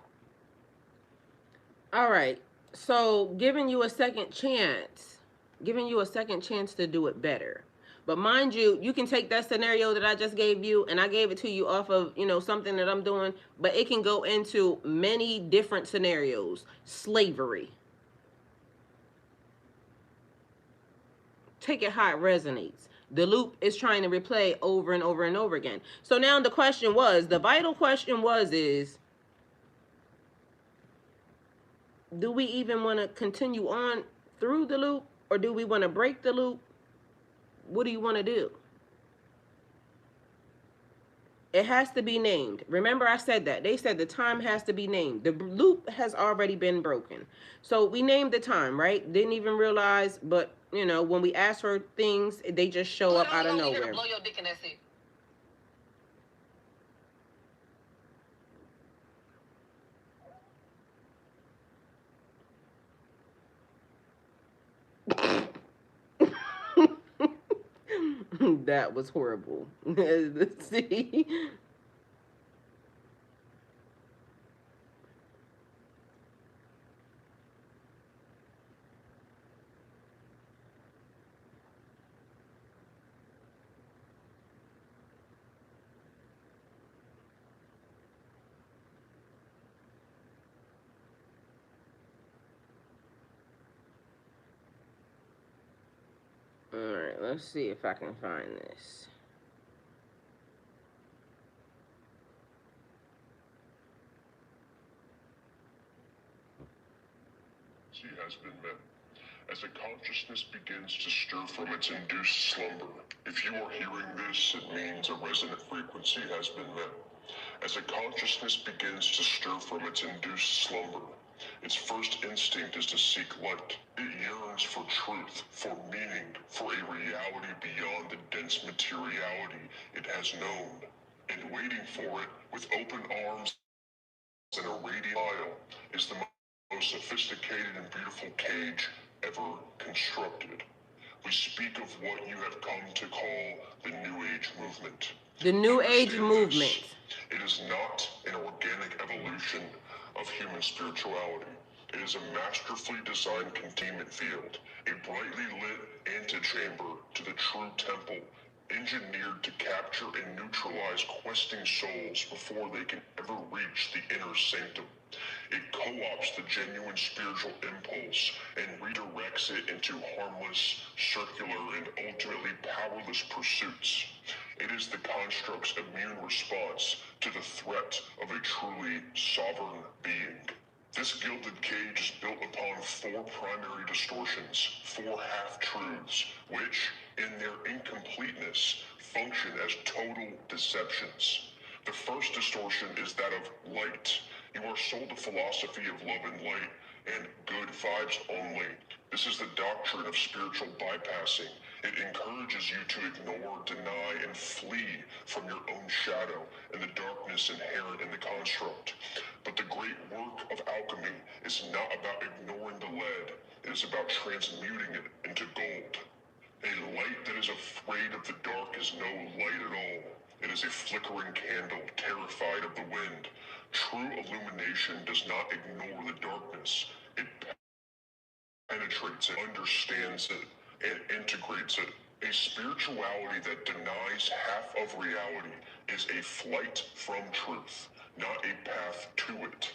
All right. So, giving you a second chance to do it better. But mind you, you can take that scenario that I just gave you, and I gave it to you off of, something that I'm doing, but it can go into many different scenarios. Slavery. Take it how it resonates. The loop is trying to replay over and over and over again. So now the vital question is, do we even want to continue on through the loop, or do we want to break the loop? What do you want to do? It has to be named. Remember, I said that. They said the time has to be named. The loop has already been broken. So we named the time, right? Didn't even realize, but, when we ask for things, they just show up out of nowhere. Blow your dick and that's it. That was horrible. See? All right, let's see if I can find this. Has been met. As a consciousness begins to stir from its induced slumber, if you are hearing this, it means a resonant frequency has been met. As a consciousness begins to stir from its induced slumber, its first instinct is to seek light. It yearns for truth, for meaning, for a reality beyond the dense materiality it has known. And waiting for it, with open arms and a radiant smile, is the most sophisticated and beautiful cage ever constructed. We speak of what you have come to call the New Age movement. The New Age movement. It is not an organic evolution of human spirituality. It is a masterfully designed containment field, a brightly lit antechamber to the true temple, engineered to capture and neutralize questing souls before they can ever reach the inner sanctum. It co-opts the genuine spiritual impulse and redirects it into harmless, circular, and ultimately powerless pursuits. It is the construct's immune response to the threat of a truly sovereign being. This gilded cage is built upon four primary distortions, four half-truths, which, in their incompleteness, function as total deceptions. The first distortion is that of light. You are sold a philosophy of love and light and good vibes only. This is the doctrine of spiritual bypassing. It encourages you to ignore, deny, and flee from your own shadow and the darkness inherent in the construct. But the great work of alchemy is not about ignoring the lead. It is about transmuting it into gold. A light that is afraid of the dark is no light at all. It is a flickering candle, terrified of the wind. True illumination does not ignore the darkness. It penetrates it, understands it, and integrates it. A spirituality that denies half of reality is a flight from truth, not a path to it.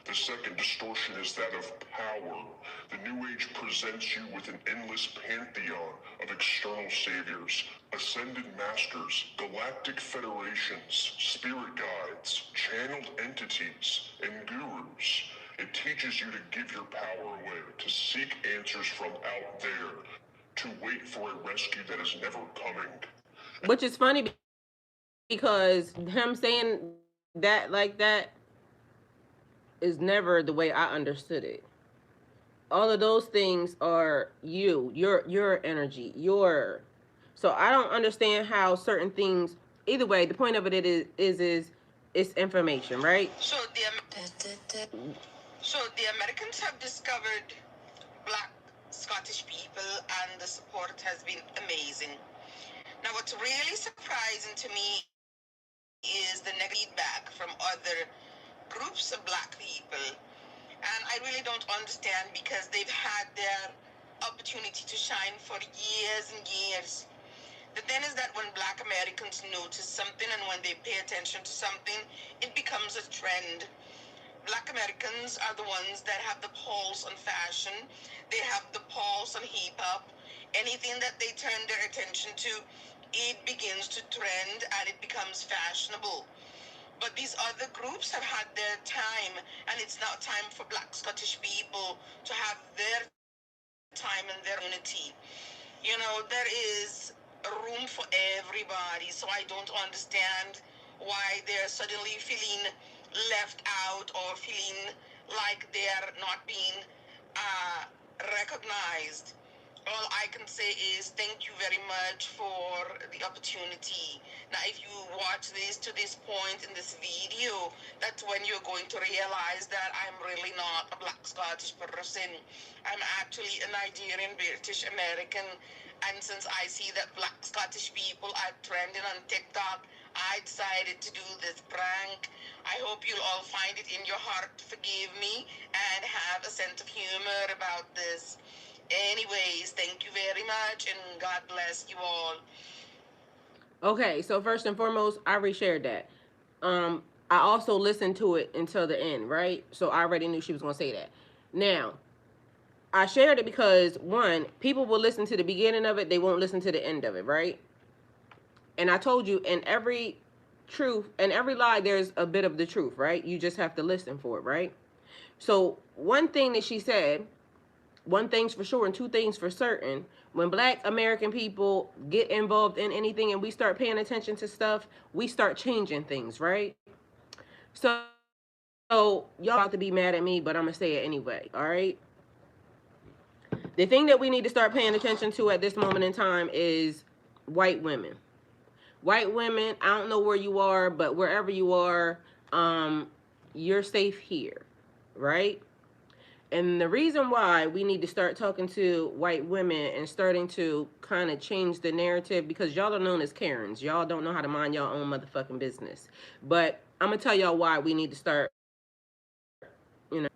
The second distortion is that of power. The New Age presents you with an endless pantheon of external saviors, ascended masters, galactic federations, spirit guides, channeled entities, and gurus. It teaches you to give your power away, to seek answers from out there, to wait for a rescue that is never coming. Which is funny because him saying that like that is never the way I understood it. All of those things are your energy, your. So I don't understand how certain things. Either way, the point of it is it's information, right? So the Americans have discovered black Scottish people, and the support has been amazing. Now, what's really surprising to me is the negative feedback from other groups of black people. And I really don't understand, because they've had their opportunity to shine for years and years. The thing is that when black Americans notice something and when they pay attention to something, it becomes a trend. Black Americans are the ones that have the pulse on fashion. They have the pulse on hip hop. Anything that they turn their attention to, it begins to trend and it becomes fashionable. But these other groups have had their time, and it's now time for black Scottish people to have their time and their unity. You know, there is room for everybody, so I don't understand why they're suddenly feeling left out or feeling like they're not being uh, recognized. All I can say is thank you very much for the opportunity. Now, if you watch this to this point in this video, that's when you're going to realize that I'm really not a black Scottish person. I'm actually a Nigerian, British American. And since I see that black Scottish people are trending on TikTok, I decided to do this prank. I hope you'll all find it in your heart to forgive me and have a sense of humor about this. Anyways, thank you very much, and God bless you all. Okay, so first and foremost, I reshared that. I also listened to it until the end, right? So I already knew she was gonna say that. Now, I shared it because one, people will listen to the beginning of it, they won't listen to the end of it, right? And I told you, in every truth and every lie, there's a bit of the truth, right? You just have to listen for it, right? So one thing that she said, one thing's for sure and two things for certain, when black American people get involved in anything and we start paying attention to stuff, we start changing things, right? So y'all about to be mad at me, but I'm gonna say it anyway, all right? The thing that we need to start paying attention to at this moment in time is white women. White women, I don't know where you are, but wherever you are, you're safe here, right? And the reason why we need to start talking to white women and starting to kind of change the narrative, because y'all are known as Karens. Y'all don't know how to mind y'all own motherfucking business. But I'm going to tell y'all why we need to start, you know,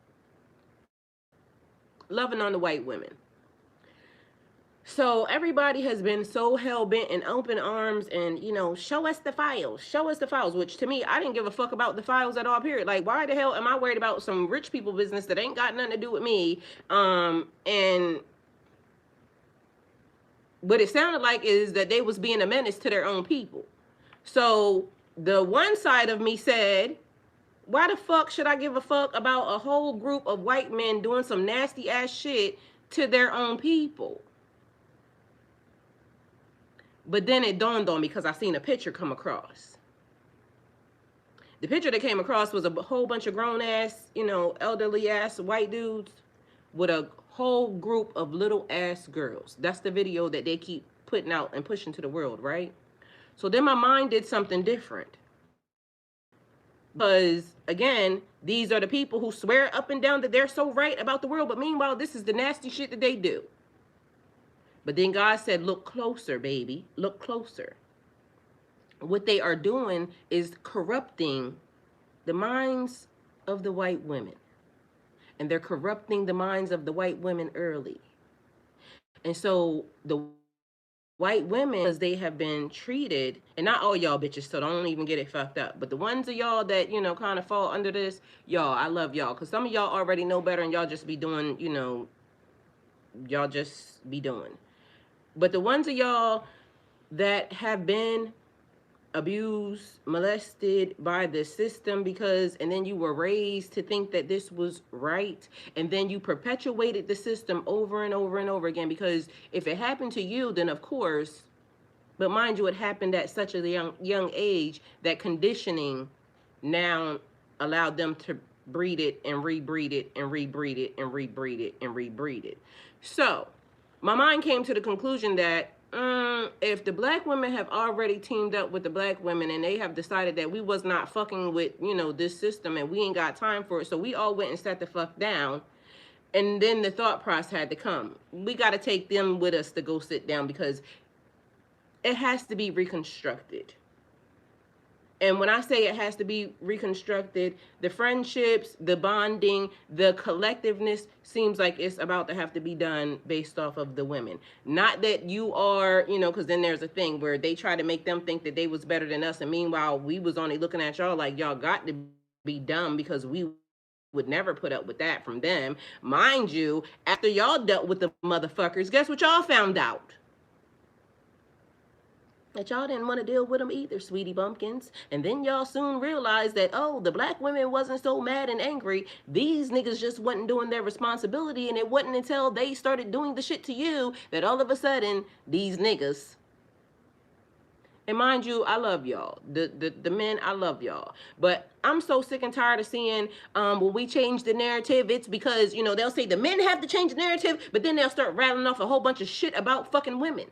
loving on the white women. So everybody has been so hell-bent in open arms and, show us the files. Show us the files, which to me, I didn't give a fuck about the files at all, period. Like, why the hell am I worried about some rich people business that ain't got nothing to do with me? And what it sounded like is that they was being a menace to their own people. So the one side of me said, why the fuck should I give a fuck about a whole group of white men doing some nasty ass shit to their own people? But then it dawned on me because I seen a picture come across. The picture that came across was a whole bunch of grown ass, elderly ass white dudes with a whole group of little ass girls. That's the video that they keep putting out and pushing to the world, right? So then my mind did something different. Because again, these are the people who swear up and down that they're so right about the world, but meanwhile, this is the nasty shit that they do. But then God said, look closer, baby. Look closer. What they are doing is corrupting the minds of the white women. And they're corrupting the minds of the white women early. And so the white women, because they have been treated, and not all y'all bitches, so don't even get it fucked up, but the ones of y'all that, kind of fall under this, y'all, I love y'all. Because some of y'all already know better and y'all just be doing, y'all just be doing. But the ones of y'all that have been abused, molested by the system because, and then you were raised to think that this was right, and then you perpetuated the system over and over and over again, because if it happened to you, then of course, but mind you, it happened at such a young age that conditioning now allowed them to breed it and rebreed it and rebreed it and rebreed it and rebreed it. So my mind came to the conclusion that if the black women have already teamed up with the black women and they have decided that we was not fucking with, this system, and we ain't got time for it, so we all went and sat the fuck down. And then the thought process had to come. We got to take them with us to go sit down, because it has to be reconstructed. And when I say it has to be reconstructed, the friendships, the bonding, the collectiveness seems like it's about to have to be done based off of the women. Not that you are, because then there's a thing where they try to make them think that they was better than us. And meanwhile, we was only looking at y'all like y'all got to be dumb, because we would never put up with that from them. Mind you, after y'all dealt with the motherfuckers, guess what y'all found out? That y'all didn't want to deal with them either, sweetie bumpkins. And then y'all soon realized that, oh, the black women wasn't so mad and angry. These niggas just wasn't doing their responsibility. And it wasn't until they started doing the shit to you that all of a sudden, these niggas. And mind you, I love y'all. The men, I love y'all. But I'm so sick and tired of seeing, when we change the narrative, it's because, they'll say the men have to change the narrative, but then they'll start rattling off a whole bunch of shit about fucking women.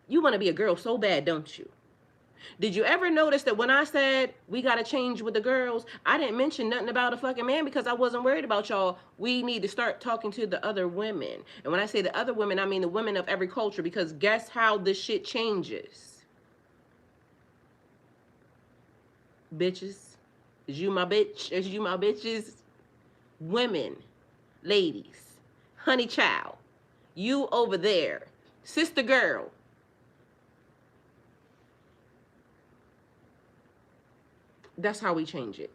You want to be a girl so bad, don't you? Did you ever notice that when I said we got to change with the girls, I didn't mention nothing about a fucking man, because I wasn't worried about y'all. We need to start talking to the other women. And when I say the other women, I mean the women of every culture, because guess how this shit changes? Bitches. Is you my bitch? Is you my bitches? Women. Ladies. Honey child. You over there. Sister girl. That's how we change it.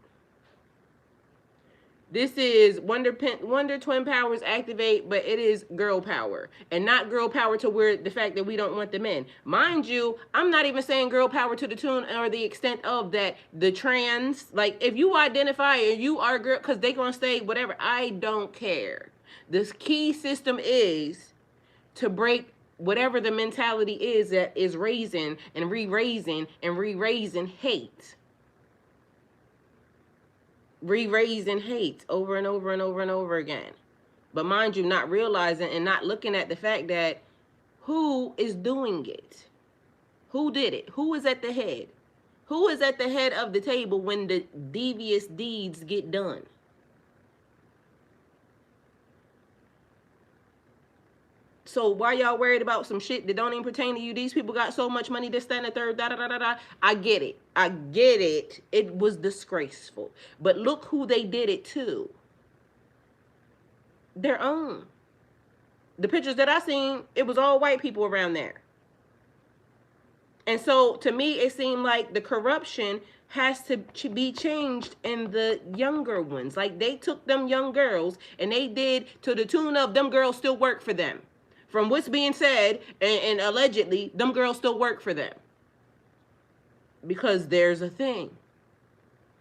This is Wonder Twin Powers activate, but it is girl power. And not girl power to where the fact that we don't want the men. Mind you, I'm not even saying girl power to the tune or the extent of that the trans, like if you identify or you are girl, because they gonna say whatever, I don't care. This key system is to break whatever the mentality is that is raising and re-raising and re-raising hate. Re-raising hate over and over and over and over again. But mind you, not realizing and not looking at the fact that who is doing it? Who did it? Who is at the head? Who is at the head of the table when the devious deeds get done? So why y'all worried about some shit that don't even pertain to you? These people got so much money, this, that, and the third, da, da, da, da, da. I get it. I get it. It was disgraceful. But look who they did it to. Their own. The pictures that I seen, it was all white people around there. And so to me, it seemed like the corruption has to be changed in the younger ones. Like they took them young girls and they did to the tune of them girls still work for them. From what's being said, and allegedly, them girls still work for them. Because there's a thing.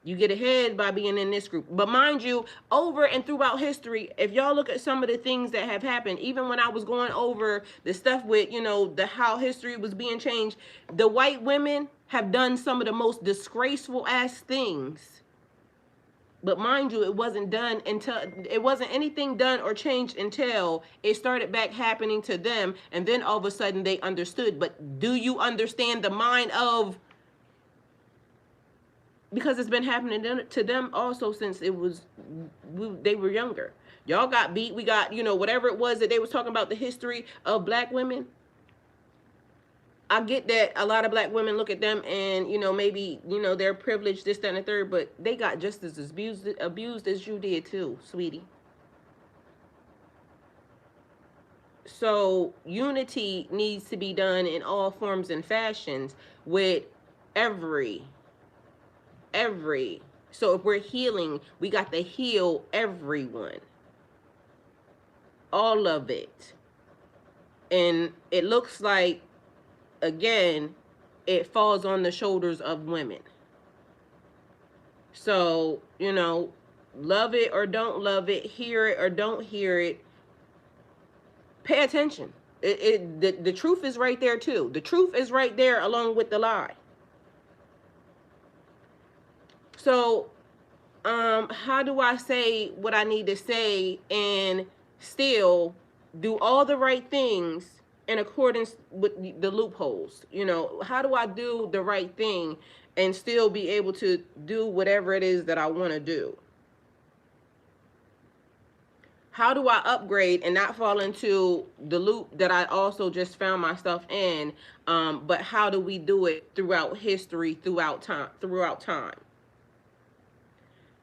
You get ahead by being in this group. But mind you, over and throughout history, if y'all look at some of the things that have happened, even when I was going over the stuff with, the how history was being changed, the white women have done some of the most disgraceful ass things. But mind you, it wasn't anything done or changed until it started back happening to them. And then all of a sudden they understood. But do you understand the mind of, because it's been happening to them also since they were younger. Y'all got beat. We got, whatever it was that they was talking about, the history of black women. I get that a lot of black women look at them and, maybe, they're privileged, this, that, and the third, but they got just as abused as you did too, sweetie. So unity needs to be done in all forms and fashions with every. So if we're healing, we got to heal everyone. All of it. And it looks like, again, it falls on the shoulders of women. So, love it or don't love it, hear it or don't hear it, pay attention. The truth is right there too. The truth is right there along with the lie. So, how do I say what I need to say and still do all the right things in accordance with the loopholes? How do I do the right thing and still be able to do whatever it is that I want to do? How do I upgrade and not fall into the loop that I also just found myself in? But how do we do it throughout history, throughout time?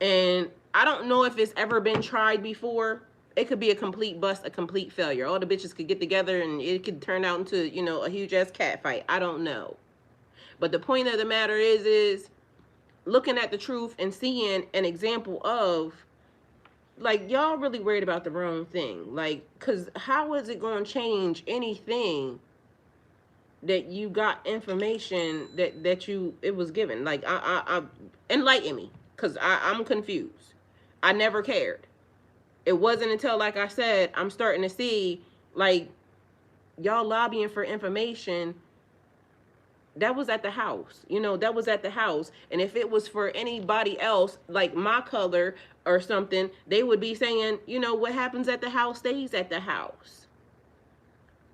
And I don't know if it's ever been tried before. It could be a complete bust, a complete failure. All the bitches could get together and it could turn out into, a huge ass cat fight. I don't know. But the point of the matter is looking at the truth and seeing an example of, like, y'all really worried about the wrong thing. Like, because how is it going to change anything that you got information that it was given? Like, I enlighten me, because I'm confused. I never cared. It wasn't until, like I said, I'm starting to see, like, y'all lobbying for information. That was at the house. That was at the house. And if it was for anybody else, like my color or something, they would be saying, what happens at the house stays at the house.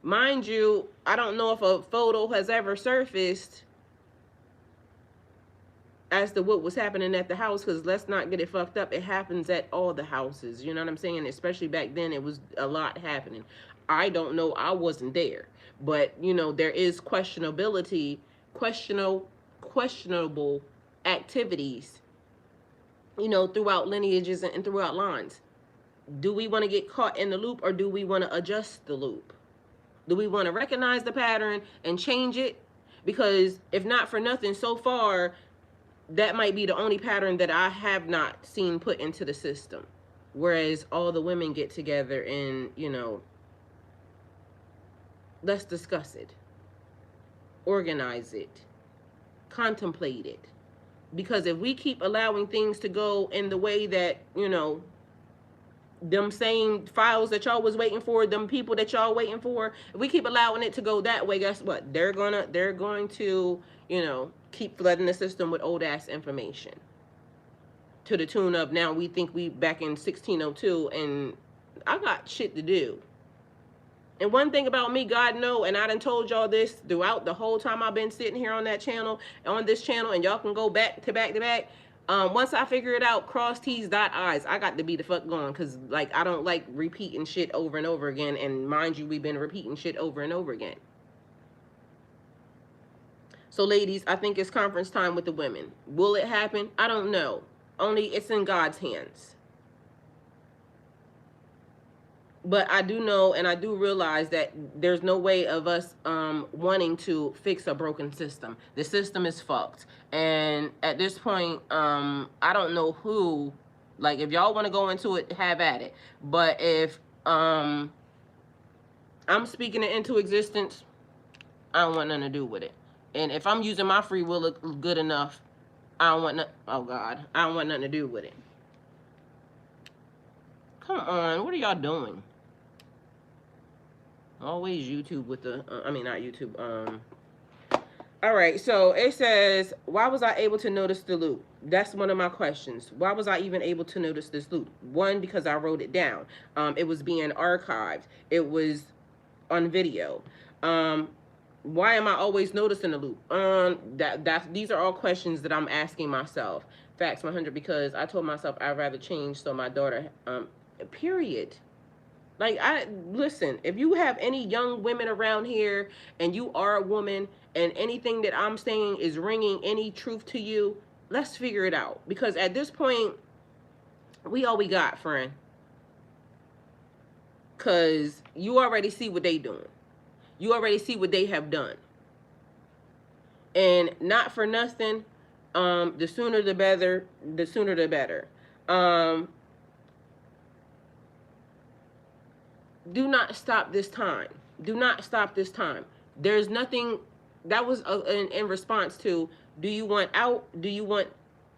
Mind you, I don't know if a photo has ever surfaced as to what was happening at the house, because let's not get it fucked up. It happens at all the houses. You know what I'm saying? Especially back then, it was a lot happening. I don't know. I wasn't there. But, there is questionable activities, throughout lineages and throughout lines. Do we want to get caught in the loop, or do we want to adjust the loop? Do we want to recognize the pattern and change it? Because if not for nothing, so far, that might be the only pattern that I have not seen put into the system. Whereas all the women get together and, let's discuss it, organize it, contemplate it. Because if we keep allowing things to go in the way that, them same files that y'all was waiting for, them people that y'all waiting for, if we keep allowing it to go that way, guess what? They're going to, keep flooding the system with old ass information. To the tune of, now we think we back in 1602, and I got shit to do. And one thing about me, God know, and I done told y'all this throughout the whole time I've been sitting here on this channel, and y'all can go back to back. Once I figure it out, cross T's, dot I's, I got to be the fuck going, because, like, I don't like repeating shit over and over again, and mind you, we've been repeating shit over and over again. So, ladies, I think it's conference time with the women. Will it happen? I don't know. Only it's in God's hands. But I do know, and I do realize that there's no way of us wanting to fix a broken system. The system is fucked. And at this point, I don't know who, like, if y'all want to go into it, have at it. But if I'm speaking it into existence, I don't want nothing to do with it. And if I'm using my free will good enough, I don't want oh God, I don't want nothing to do with it. Come on, what are y'all doing? Always YouTube with the, I mean, not YouTube. All right, so it says, why was I able to notice the loop? That's one of my questions. Why was I even able to notice this loop? One, because I wrote it down. It was being archived. It was on video. Why am I always noticing the loop? These are all questions that I'm asking myself. Facts 100, because I told myself I'd rather change so my daughter, period. Like, listen, if you have any young women around here and you are a woman and anything that I'm saying is ringing any truth to you, let's figure it out. Because at this point, we all we got, friend. Because you already see what they doing. You already see what they have done. And not for nothing, the sooner the better, the sooner the better. Do not stop this time. Do not stop this time. There's nothing That was in response to, do you want out? Do you want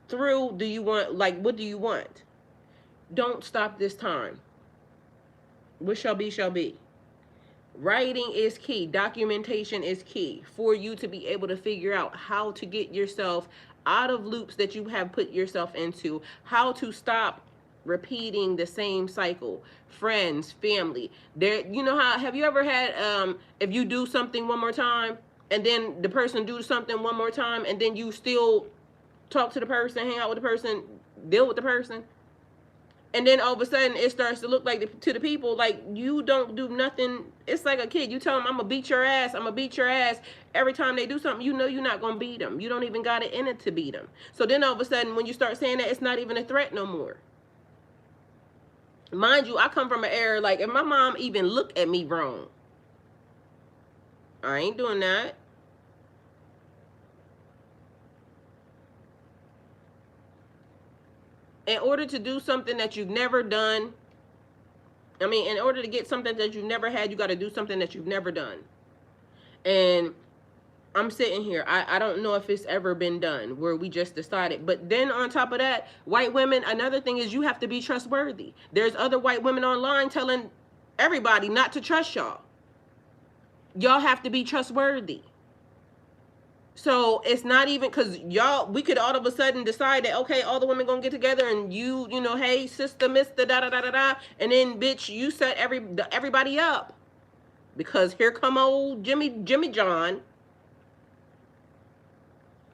through? Do you want, like, what do you want? Don't stop this time. What shall be, shall be. Writing is key. Documentation is key for you to be able to figure out how to get yourself out of loops that you have put yourself into, how to stop repeating the same cycle. Friends, family. There, you know how, have you ever had, if you do something one more time and then the person do something one more time and then you still talk to the person, hang out with the person, deal with the person, and then all of a sudden it starts to look like to the people like you don't do nothing. It's like a kid. You tell them, I'm gonna beat your ass, I'm gonna beat your ass. Every time they do something, you know you're not gonna beat them. You don't even got it in it to beat them. So then all of a sudden when you start saying that, it's not even a threat no more. Mind you, I come from an era, like, if my mom even look at me wrong, I ain't doing that. In order to do something that you've never done, I mean, in order to get something that you've never had, you got to do something that you've never done. And I'm sitting here, I don't know if it's ever been done where we just decided. But then on top of that, white women, another thing is you have to be trustworthy. There's other white women online telling everybody not to trust y'all. Y'all have to be trustworthy. So it's not even, because y'all, we could all of a sudden decide that, okay, all the women gonna get together and you know, hey, sister, mister, da da da da da, and then, bitch, you set everybody up. Because here come old Jimmy John.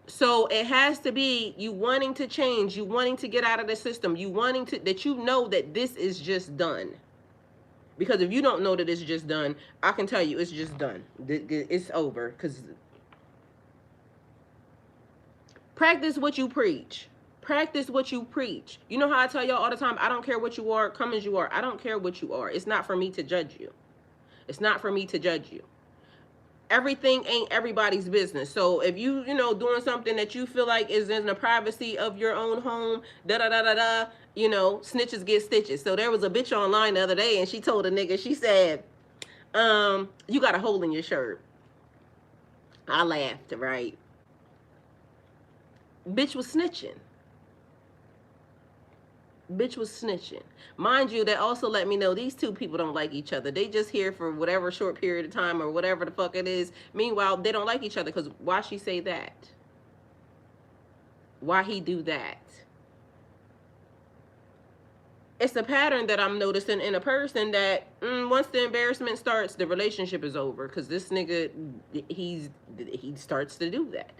So it has to be you wanting to change, you wanting to get out of the system, you wanting to, that you know that this is just done. Because if you don't know that it's just done, I can tell you it's just done. It's over. Because practice what you preach. Practice what you preach. You know how I tell y'all all the time, I don't care what you are, come as you are. I don't care what you are. It's not for me to judge you. It's not for me to judge you. Everything ain't everybody's business. So if you know, doing something that you feel like is in the privacy of your own home, da da da da da, you know, snitches get stitches. So there was a bitch online the other day and she told a nigga, she said, you got a hole in your shirt. I laughed, right? Bitch was snitching. Bitch was snitching. Mind you, that also let me know these two people don't like each other. They just here for whatever short period of time or whatever the fuck it is. Meanwhile, they don't like each other, because why she say that? Why he do that? It's a pattern that I'm noticing in a person that once the embarrassment starts, the relationship is over, because this nigga, he starts to do that.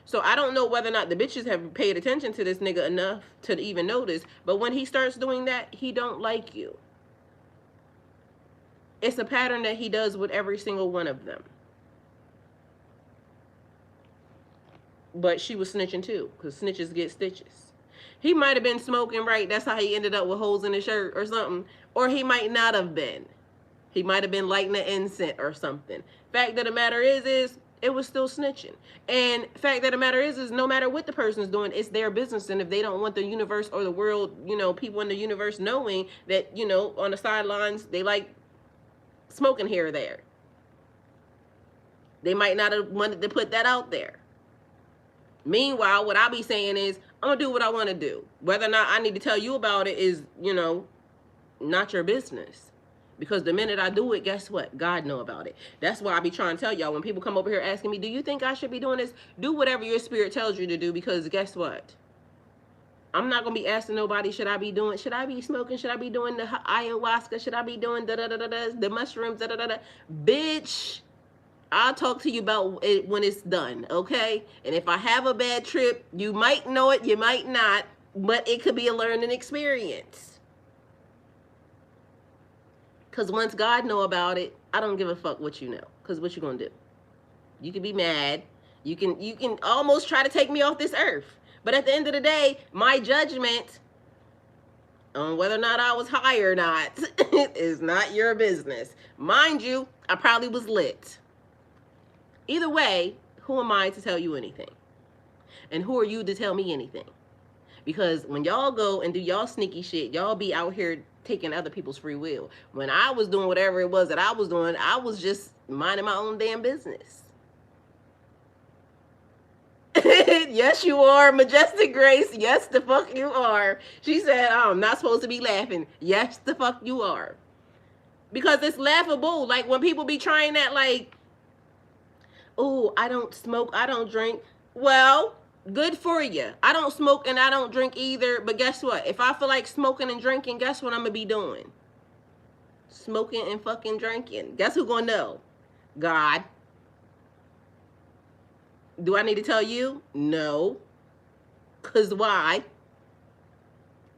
So I don't know whether or not the bitches have paid attention to this nigga enough to even notice, but when he starts doing that, he don't like you. It's a pattern that he does with every single one of them. But she was snitching too, because snitches get stitches. He might have been smoking, right? That's how he ended up with holes in his shirt or something. Or he might not have been. He might have been lighting an incense or something. Fact of the matter is it was still snitching. And fact of the matter is no matter what the person's doing, it's their business. And if they don't want the universe or the world, you know, people in the universe knowing that, you know, on the sidelines, they like smoking here or there, they might not have wanted to put that out there. Meanwhile, what I be saying is, I'm gonna do what I want to do. Whether or not I need to tell you about it is, you know, not your business. Because the minute I do it, guess what? God know about it. That's why I be trying to tell y'all, when people come over here asking me, do you think I should be doing this? Do whatever your spirit tells you to do, because guess what? I'm not going to be asking nobody, should I be smoking? Should I be doing the ayahuasca? Should I be doing the mushrooms? Bitch, I'll talk to you about it when it's done, okay? And if I have a bad trip, you might know it, you might not, but it could be a learning experience. Because once God know about it, I don't give a fuck what you know. Because what you gonna do? You can be mad. You can almost try to take me off this earth. But at the end of the day, my judgment on whether or not I was high or not is not your business. Mind you, I probably was lit. Either way, who am I to tell you anything? And who are you to tell me anything? Because when y'all go and do y'all sneaky shit, y'all be out here taking other people's free will. When I was doing whatever it was that I was doing, I was just minding my own damn business. Yes, you are. Majestic Grace. Yes, the fuck you are. She said, I'm not supposed to be laughing. Yes, the fuck you are. Because it's laughable. Like when people be trying that, like, oh, I don't smoke, I don't drink. Well, good for you. I don't smoke and I don't drink either. But guess what? If I feel like smoking and drinking, guess what I'm going to be doing? Smoking and fucking drinking. Guess who going to know? God. Do I need to tell you? No. Because why?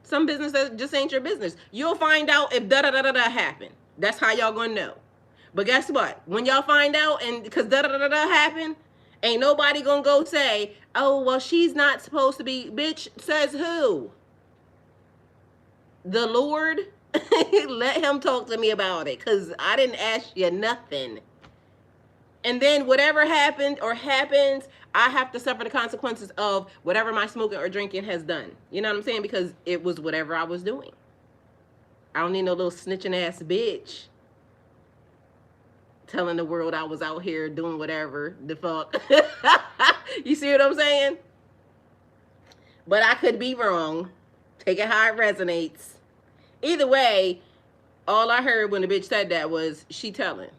Some business that just ain't your business. You'll find out if da da da da da happen. That's how y'all gonna know. But guess what? When y'all find out, and because da da da da da happen, ain't nobody gonna go say, "Oh, well, she's not supposed to be." Bitch, says who? The Lord. Let him talk to me about it, cause I didn't ask you nothing. And then whatever happened or happens, I have to suffer the consequences of whatever my smoking or drinking has done. You know what I'm saying? Because it was whatever I was doing. I don't need no little snitching ass bitch telling the world I was out here doing whatever the fuck. You see what I'm saying? But I could be wrong. Take it how it resonates. Either way, all I heard when the bitch said that was she telling.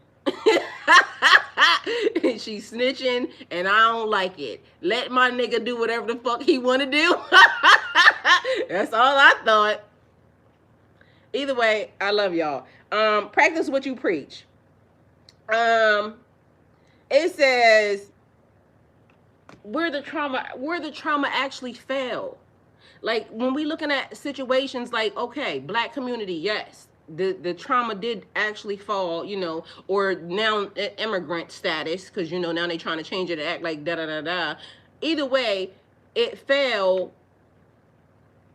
She's snitching and I don't like it. Let my nigga do whatever the fuck he wanna do. That's all I thought. Either way, I love y'all. Practice what you preach. It says where the trauma actually fell. Like when we looking at situations like, okay, black community, yes, the trauma did actually fall, you know, or now immigrant status, because you know now they trying to change it to act like da da da da. Either way, it fell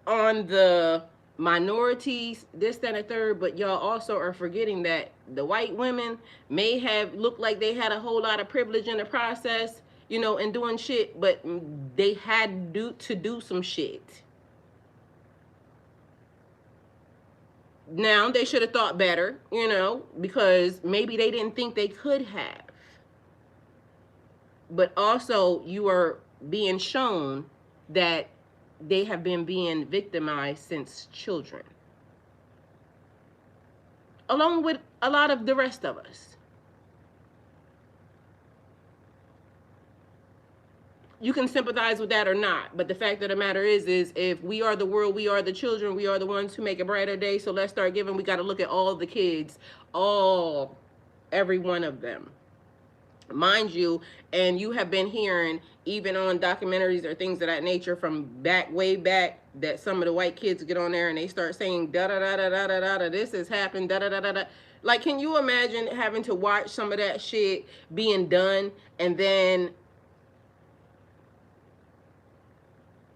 on the minorities, this, that, and the third, but y'all also are forgetting that the white women may have looked like they had a whole lot of privilege in the process, you know, and doing shit, but they had to do some shit. Now they should have thought better, you know, because maybe they didn't think they could have. But also you are being shown that they have been being victimized since children, along with a lot of the rest of us. You can sympathize with that or not, but the fact of the matter is if we are the world, we are the children, we are the ones who make a brighter day. So let's start giving. We got to look at all the kids, every one of them, mind you. And you have been hearing, even on documentaries or things of that nature from way back, that some of the white kids get on there and they start saying da da da da da da da, this has happened, da da da da da. Like, can you imagine having to watch some of that shit being done, and then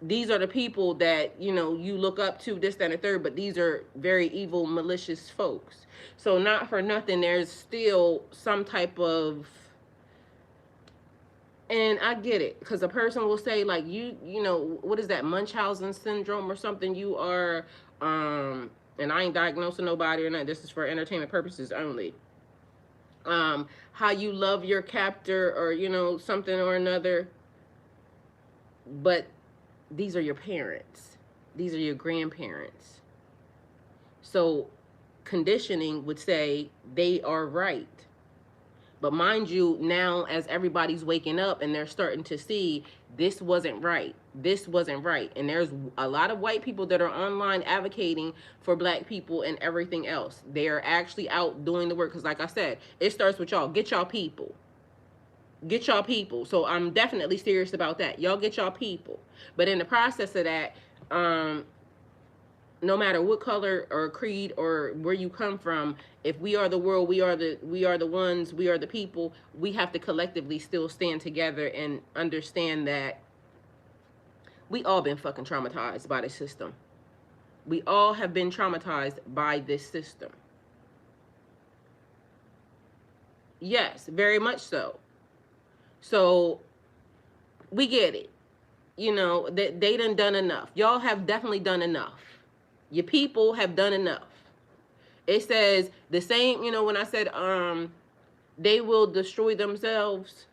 these are the people that, you know, you look up to, this, that, and the third, but these are very evil, malicious folks. So not for nothing, there's still some type of, and I get it, because a person will say, like, you know, what is that, Munchausen syndrome or something? You are, and I ain't diagnosing nobody or nothing. This is for entertainment purposes only. How you love your captor, or, you know, something or another. But these are your parents. These are your grandparents. So conditioning would say they are right. But mind you, now as everybody's waking up and they're starting to see this wasn't right, this wasn't right. And there's a lot of white people that are online advocating for black people and everything else. They are actually out doing the work. Because like I said, it starts with y'all. Get y'all people. Get y'all people. So I'm definitely serious about that. Y'all get y'all people. But in the process of that, no matter what color or creed or where you come from, if we are the world, we are the ones, we are the people, we have to collectively still stand together and understand that we all been fucking traumatized by the system. We all have been traumatized by this system. Yes, very much so. So we get it. You know, they done enough. Y'all have definitely done enough. Your people have done enough. It says the same, you know, when I said they will destroy themselves.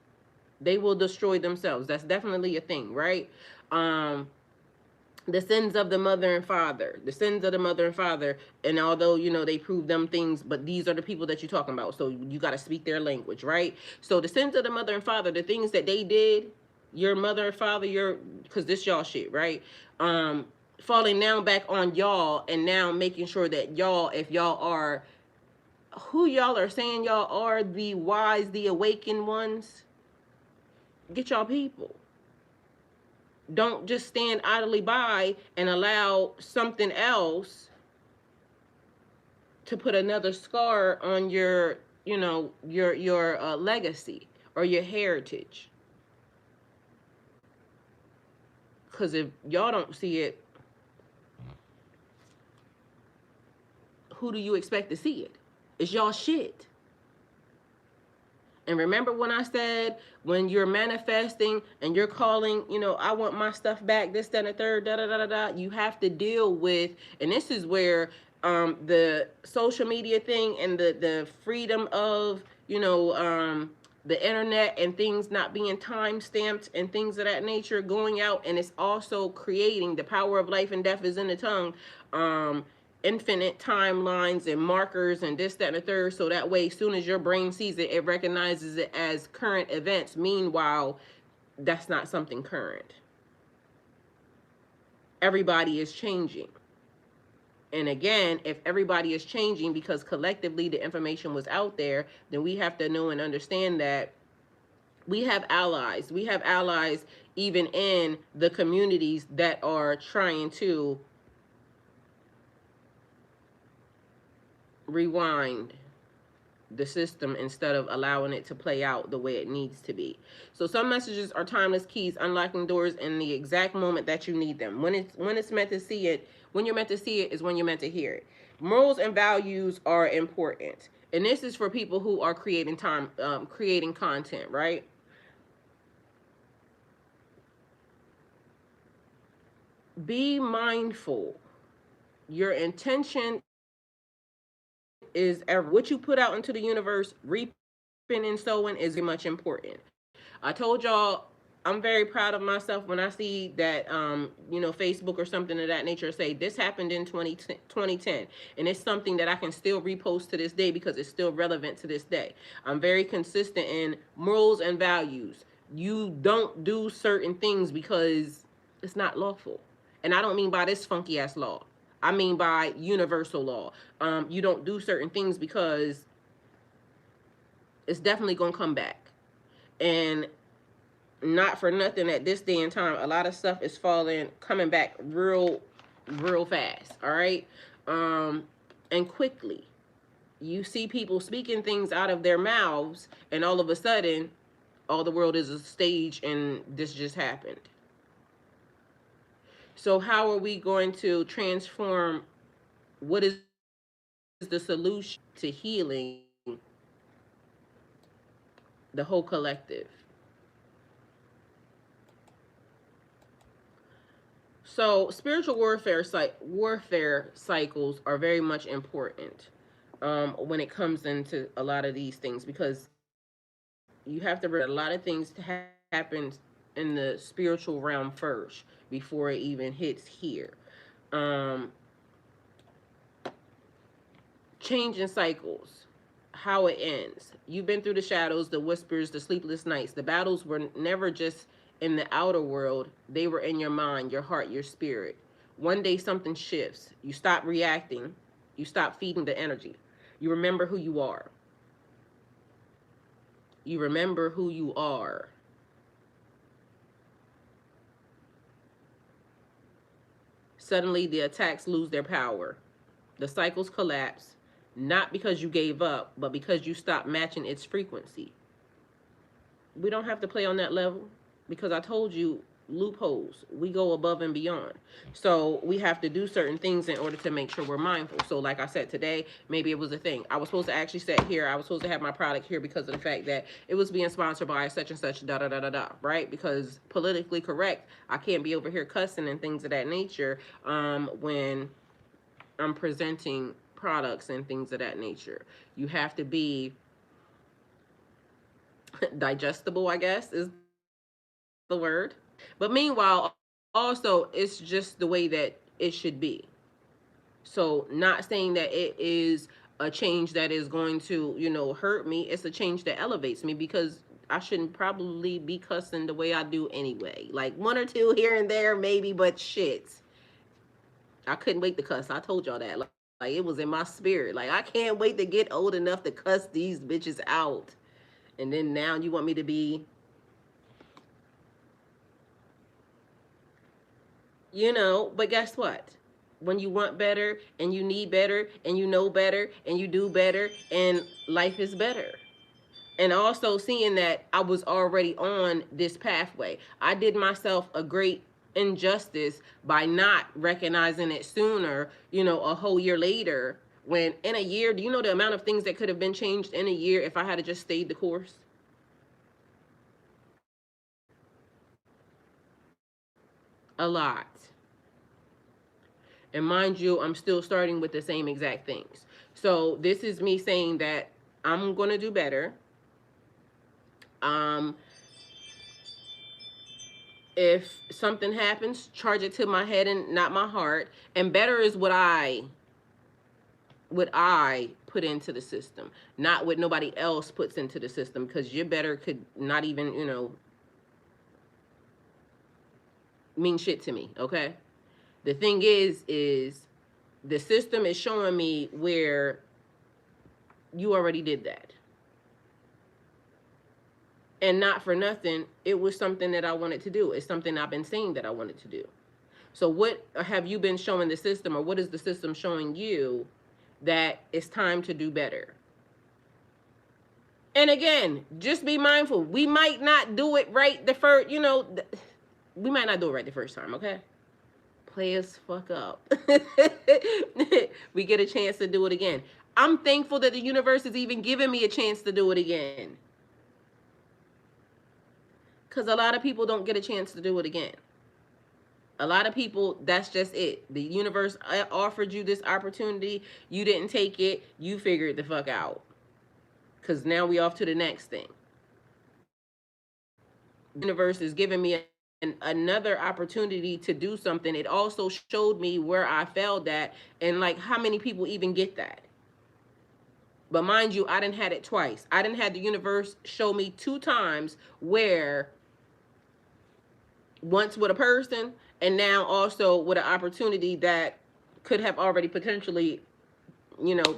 They will destroy themselves. That's definitely a thing, right? Um, the sins of the mother and father, the sins of the mother and father. And although, they prove them things, but these are the people that you're talking about. So you got to speak their language, right? So the sins of the mother and father, the things that they did, your mother and father, because this y'all shit, right? Um, Falling now back on y'all, and now making sure that y'all, if y'all are who y'all are saying y'all are, the wise, the awakened ones, get y'all people. Don't just stand idly by and allow something else to put another scar on your, your legacy or your heritage. Because if y'all don't see it, who do you expect to see it? It's y'all shit. And remember when I said, when you're manifesting and you're calling, I want my stuff back, this, that, and the third, da da da da da. You have to deal with, and this is where the social media thing and the freedom of, the internet and things not being time stamped and things of that nature going out, and it's also creating the power of life and death is in the tongue. Infinite timelines and markers and this, that, and the third. So that way, as soon as your brain sees it, it recognizes it as current events. Meanwhile, that's not something current. Everybody is changing. And again, if everybody is changing because collectively the information was out there, then we have to know and understand that we have allies. We have allies even in the communities that are trying to rewind the system instead of allowing it to play out the way it needs to be. So some messages are timeless keys, unlocking doors in the exact moment that you need them. When it's meant to see it, when you're meant to see it is when you're meant to hear it. Morals and values are important, and this is for people who are creating content, right? Be mindful. Your intention is what you put out into the universe. Reaping and sowing is very much important. I told y'all I'm very proud of myself when I see that Facebook or something of that nature say this happened in 2010, and it's something that I can still repost to this day because it's still relevant to this day. I'm very consistent in morals and values. You don't do certain things because it's not lawful. And I don't mean by this funky ass law. I mean by universal law. You don't do certain things because it's definitely gonna come back. And not for nothing at this day and time, a lot of stuff is coming back real fast. All right, and quickly. You see people speaking things out of their mouths, and all of a sudden, all the world is a stage, and this just happened. So how are we going to transform? What is the solution to healing the whole collective? So spiritual warfare cycles are very much important when it comes into a lot of these things, because you have to realize a lot of things happen in the spiritual realm first before it even hits here. Um, Changing cycles, how it ends. You've been through the shadows, the whispers, the sleepless nights. The battles were never just in the outer world, they were in your mind, your heart, your spirit. One day something shifts. You stop reacting, you stop feeding the energy. You remember who you are. You remember who you are. Suddenly, the attacks lose their power. The cycles collapse, not because you gave up, but because you stopped matching its frequency. We don't have to play on that level because I told you loopholes. We go above and beyond. So we have to do certain things in order to make sure we're mindful. So like I said, today, maybe it was a thing. I was supposed to actually sit here. I was supposed to have my product here because of the fact that it was being sponsored by such and such, da da da da da, right? Because politically correct, I can't be over here cussing and things of that nature when I'm presenting products and things of that nature. You have to be digestible, I guess is the word. But meanwhile, also, it's just the way that it should be. So, not saying that it is a change that is going to, hurt me. It's a change that elevates me because I shouldn't probably be cussing the way I do anyway. Like one or two here and there, maybe, but shit. I couldn't wait to cuss. I told y'all that. Like, it was in my spirit. Like, I can't wait to get old enough to cuss these bitches out. And then now you want me to be, but guess what? When you want better and you need better and you know better and you do better and life is better. And also seeing that I was already on this pathway. I did myself a great injustice by not recognizing it sooner, a whole year later. When in a year, do you know the amount of things that could have been changed in a year if I had just stayed the course? A lot. And mind you, I'm still starting with the same exact things. So this is me saying that I'm going to do better. Um, if something happens, charge it to my head and not my heart. And better is what I put into the system, not what nobody else puts into the system, because your better could not even, mean shit to me, okay? The thing is the system is showing me where you already did that. And not for nothing, it was something that I wanted to do. It's something I've been saying that I wanted to do. So what have you been showing the system, or what is the system showing you that it's time to do better? And again, just be mindful. We might not do it right the first, we might not do it right the first time, okay? Play us fuck up. We get a chance to do it again. I'm thankful that the universe is even giving me a chance to do it again. Because a lot of people don't get a chance to do it again. A lot of people, that's just it. The universe offered you this opportunity. You didn't take it. You figured the fuck out. Because now we off to the next thing. The universe is giving me another opportunity to do something. It also showed me where I failed at, and like how many people even get that. But mind you, I didn't had it twice. I didn't had the universe show me 2 times where once with a person and now also with an opportunity that could have already potentially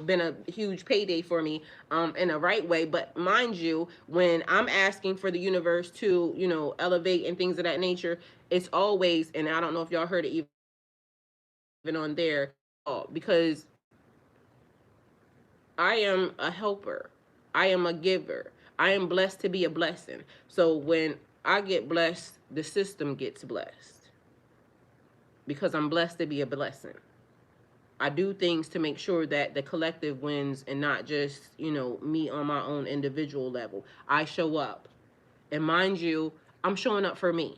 been a huge payday for me in a right way. But mind you, when I'm asking for the universe to elevate and things of that nature, it's always, and I don't know if y'all heard it even on there, because I am a helper, I am a giver, I am blessed to be a blessing. So when I get blessed, the system gets blessed because I'm blessed to be a blessing. I do things to make sure that the collective wins and not just, me on my own individual level. I show up. And mind you, I'm showing up for me.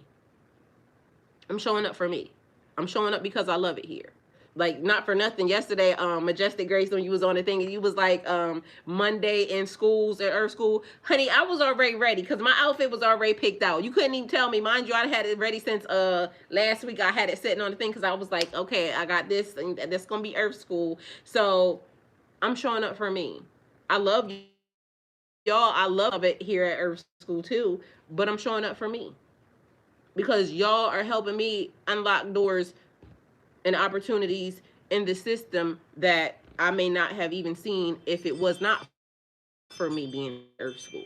I'm showing up for me. I'm showing up because I love it here. Like, not for nothing. Yesterday, Majestic Grace, when you was on the thing, and you was like, Monday in schools at Earth School. Honey, I was already ready because my outfit was already picked out. You couldn't even tell me. Mind you, I had it ready since last week. I had it sitting on the thing because I was like, okay, I got this, and that's going to be Earth School. So I'm showing up for me. I love y'all. I love it here at Earth School too, but I'm showing up for me because y'all are helping me unlock doors and opportunities in the system that I may not have even seen if it was not for me being at Earth School.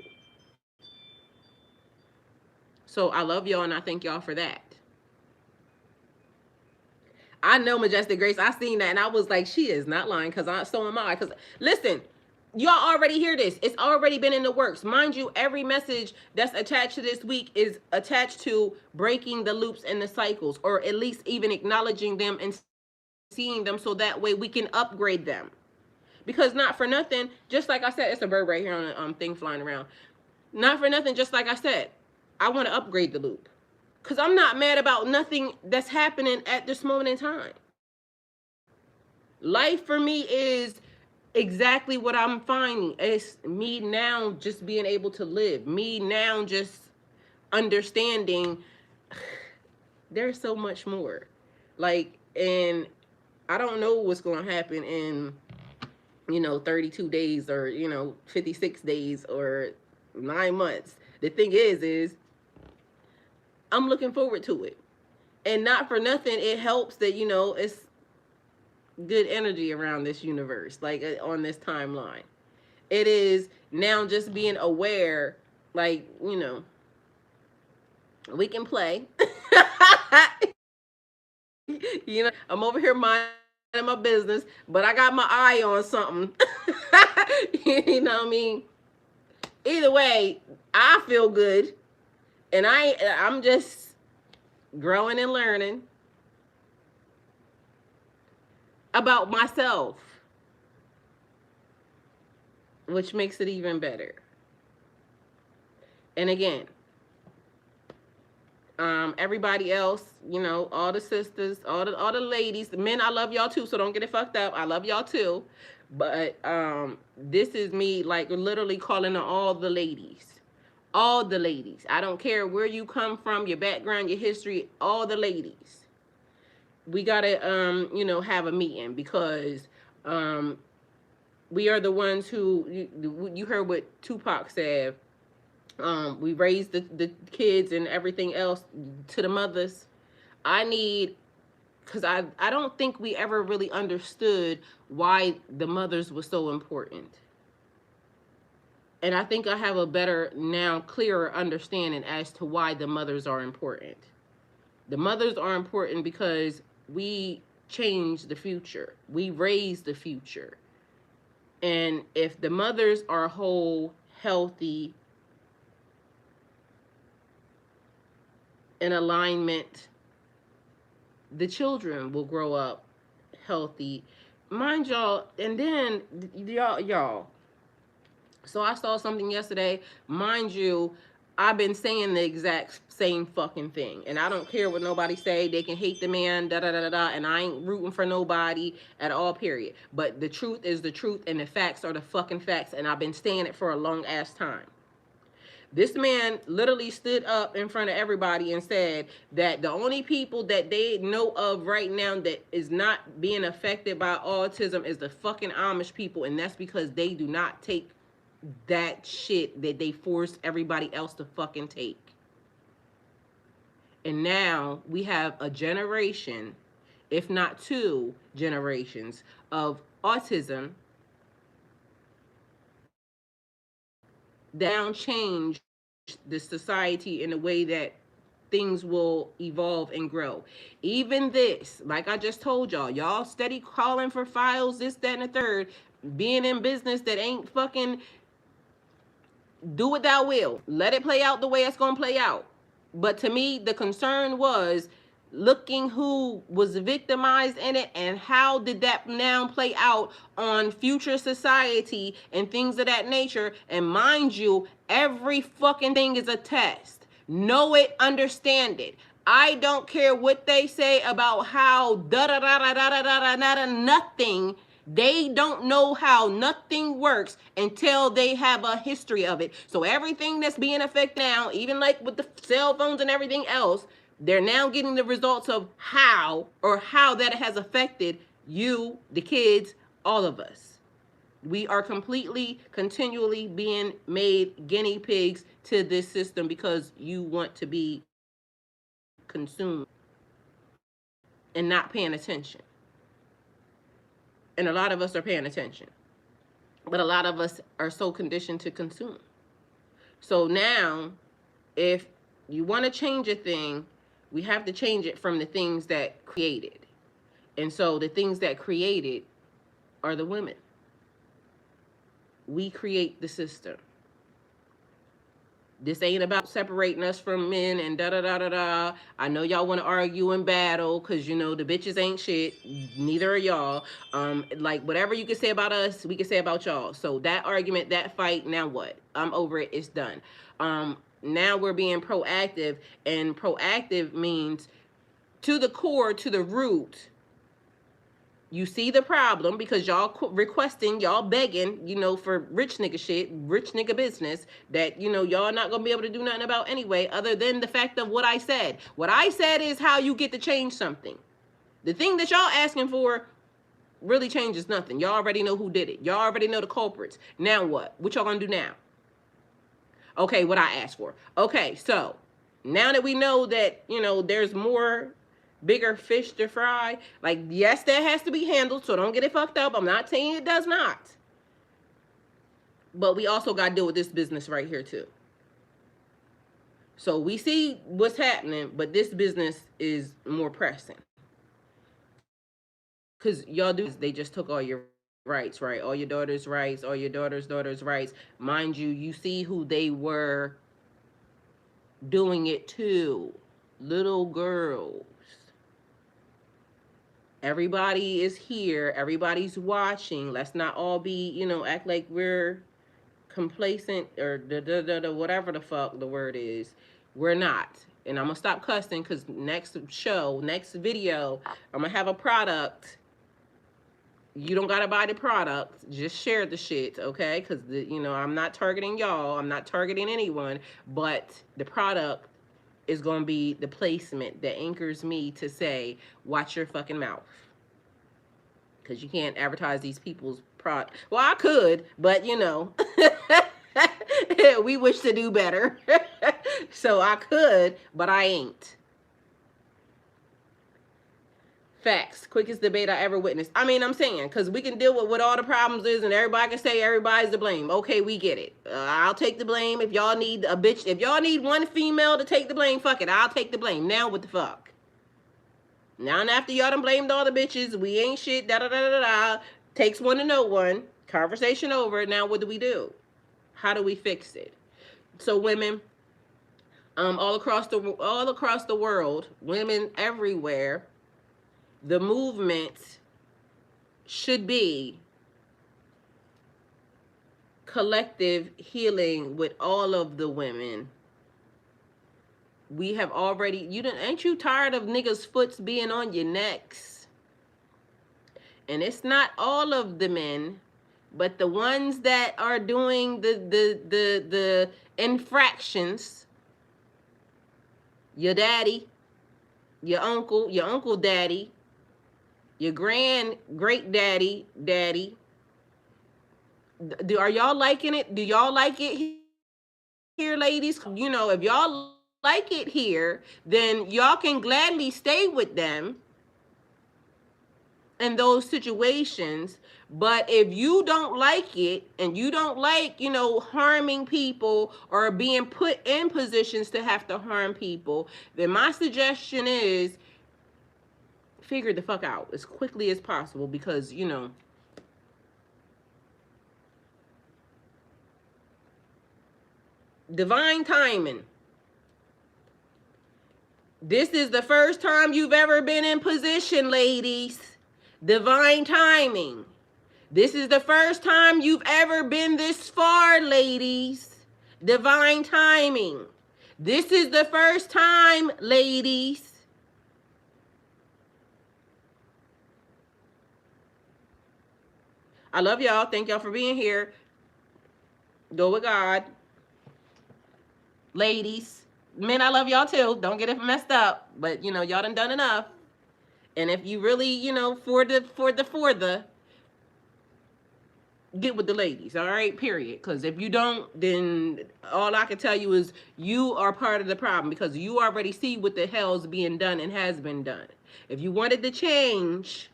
So I love y'all and I thank y'all for that. I know Majestic Grace. I seen that and I was like, she is not lying, because so am I. Because listen, y'all already hear this. It's already been in the works. Mind you, every message that's attached to this week is attached to breaking the loops and the cycles, or at least even acknowledging them and seeing them so that way we can upgrade them. Because not for nothing, just like I said, it's a bird right here on the thing flying around. Not for nothing, just like I said, I want to upgrade the loop. Because I'm not mad about nothing that's happening at this moment in time. Life for me is exactly what I'm finding. It's me now just being able to live. Me now just understanding there's so much more. Like, and I don't know what's going to happen in, 32 days or, 56 days or 9 months. The thing is I'm looking forward to it. And not for nothing, it helps that, it's good energy around this universe, like on this timeline. It is now just being aware, like, we can play. I'm over here minding my business, but I got my eye on something. You know what I mean? Either way, I feel good, and I'm just growing and learning about myself, which makes it even better. And again, everybody else, all the sisters, all the ladies, the men, I love y'all too, so don't get it fucked up. I love y'all too. But this is me like literally calling on all the ladies. All the ladies. I don't care where you come from, your background, your history, all the ladies. We gotta have a meeting because we are the ones who you heard what Tupac said. We raised the kids and everything else to the mothers. I need, because I don't think we ever really understood why the mothers were so important. And I think I have a better, now clearer understanding as to why the mothers are important. The mothers are important because we change the future. We raise the future. And if the mothers are whole, healthy, in alignment, the children will grow up healthy. Mind y'all, and then y'all. So I saw something yesterday. Mind you, I've been saying the exact same fucking thing. And I don't care what nobody say. They can hate the man, da da da da da. And I ain't rooting for nobody at all, period. But the truth is the truth and the facts are the fucking facts. And I've been saying it for a long ass time. This man literally stood up in front of everybody and said that the only people that they know of right now that is not being affected by autism is the fucking Amish people. And that's because they do not take that shit that they forced everybody else to fucking take. And now we have a generation, if not two generations, of autism that now change the society in a way that things will evolve and grow. Even this, like I just told y'all, y'all steady calling for files, this, that, and the third, being in business that ain't fucking, do what thou will. Let it play out the way it's gonna play out. But to me, the concern was looking who was victimized in it and how did that now play out on future society and things of that nature. And mind you, every fucking thing is a test. Know it, understand it. I don't care what they say about how da da da da da da da da da nothing. They don't know how nothing works until they have a history of it. So everything that's being affected now, even like with the cell phones and everything else, they're now getting the results of how that has affected you, the kids, all of us. We are completely, continually being made guinea pigs to this system because you want to be consumed and not paying attention. And a lot of us are paying attention. But a lot of us are so conditioned to consume. So now, if you want to change a thing, we have to change it from the things that created. And so the things that created are the women. We create the system. This ain't about separating us from men and da da da da da. I know y'all want to argue and battle because the bitches ain't shit. Neither are y'all. Like whatever you can say about us, we can say about y'all. So that argument, that fight, now what? I'm over it. It's done. Now we're being proactive, and proactive means to the core, to the root. You see the problem because y'all requesting, y'all begging, for rich nigga shit, rich nigga business that, y'all not gonna be able to do nothing about anyway, other than the fact of what I said. What I said is how you get to change something. The thing that y'all asking for really changes nothing. Y'all already know who did it. Y'all already know the culprits. Now what? What y'all gonna do now? Okay, what I asked for. Okay, so now that we know that, there's more bigger fish to fry, like, yes, that has to be handled, so don't get it fucked up. I'm not saying it does not. But we also got to deal with this business right here, too. So we see what's happening, but this business is more pressing. Because y'all do, they just took all your rights, right? All your daughter's rights, all your daughter's rights. Mind you, you see who they were doing it to. Little girls. Everybody is here. Everybody's watching. Let's not all be, act like we're complacent or whatever the fuck the word is. We're not. And I'm going to stop cussing because next video, I'm going to have a product. You don't got to buy the product. Just share the shit, okay? Because, I'm not targeting y'all. I'm not targeting anyone. But the product is going to be the placement that anchors me to say, watch your fucking mouth. Because you can't advertise these people's product. Well, I could, but, we wish to do better. So I could, but I ain't. Facts. Quickest debate I ever witnessed. I mean, I'm saying, because we can deal with what all the problems is and everybody can say everybody's to blame. Okay, we get it. I'll take the blame. If y'all need a bitch, if y'all need one female to take the blame, fuck it. I'll take the blame. Now what the fuck? Now and after y'all done blamed all the bitches, we ain't shit, da-da-da-da-da. Takes one to know one. Conversation over. Now what do we do? How do we fix it? So women, all across the world, women everywhere, the movement should be collective healing with all of the women. We have already, ain't you tired of niggas' foots being on your necks? And it's not all of the men, but the ones that are doing the infractions. Your daddy, your uncle daddy, your great daddy. Are y'all liking it? Do y'all like it here, ladies? If y'all like it here, then y'all can gladly stay with them in those situations. But if you don't like it and you don't like, harming people or being put in positions to have to harm people, then my suggestion is figure the fuck out as quickly as possible because, divine timing. This is the first time you've ever been in position, ladies. Divine timing. This is the first time you've ever been this far, ladies. Divine timing. This is the first time, ladies. I love y'all. Thank y'all for being here. Go with God. Ladies. Men, I love y'all too. Don't get it messed up. But, y'all done enough. And if you really, for the, get with the ladies, all right? Period. Because if you don't, then all I can tell you is you are part of the problem because you already see what the hell's being done and has been done. If you wanted to change,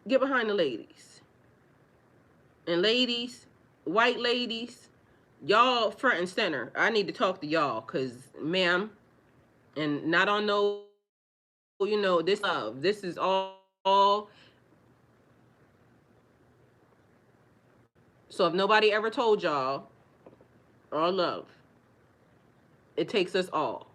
get behind the ladies. And ladies, white ladies, y'all front and center. I need to talk to y'all because, ma'am, and not on no, this love. This is all. So if nobody ever told y'all, all love, it takes us all.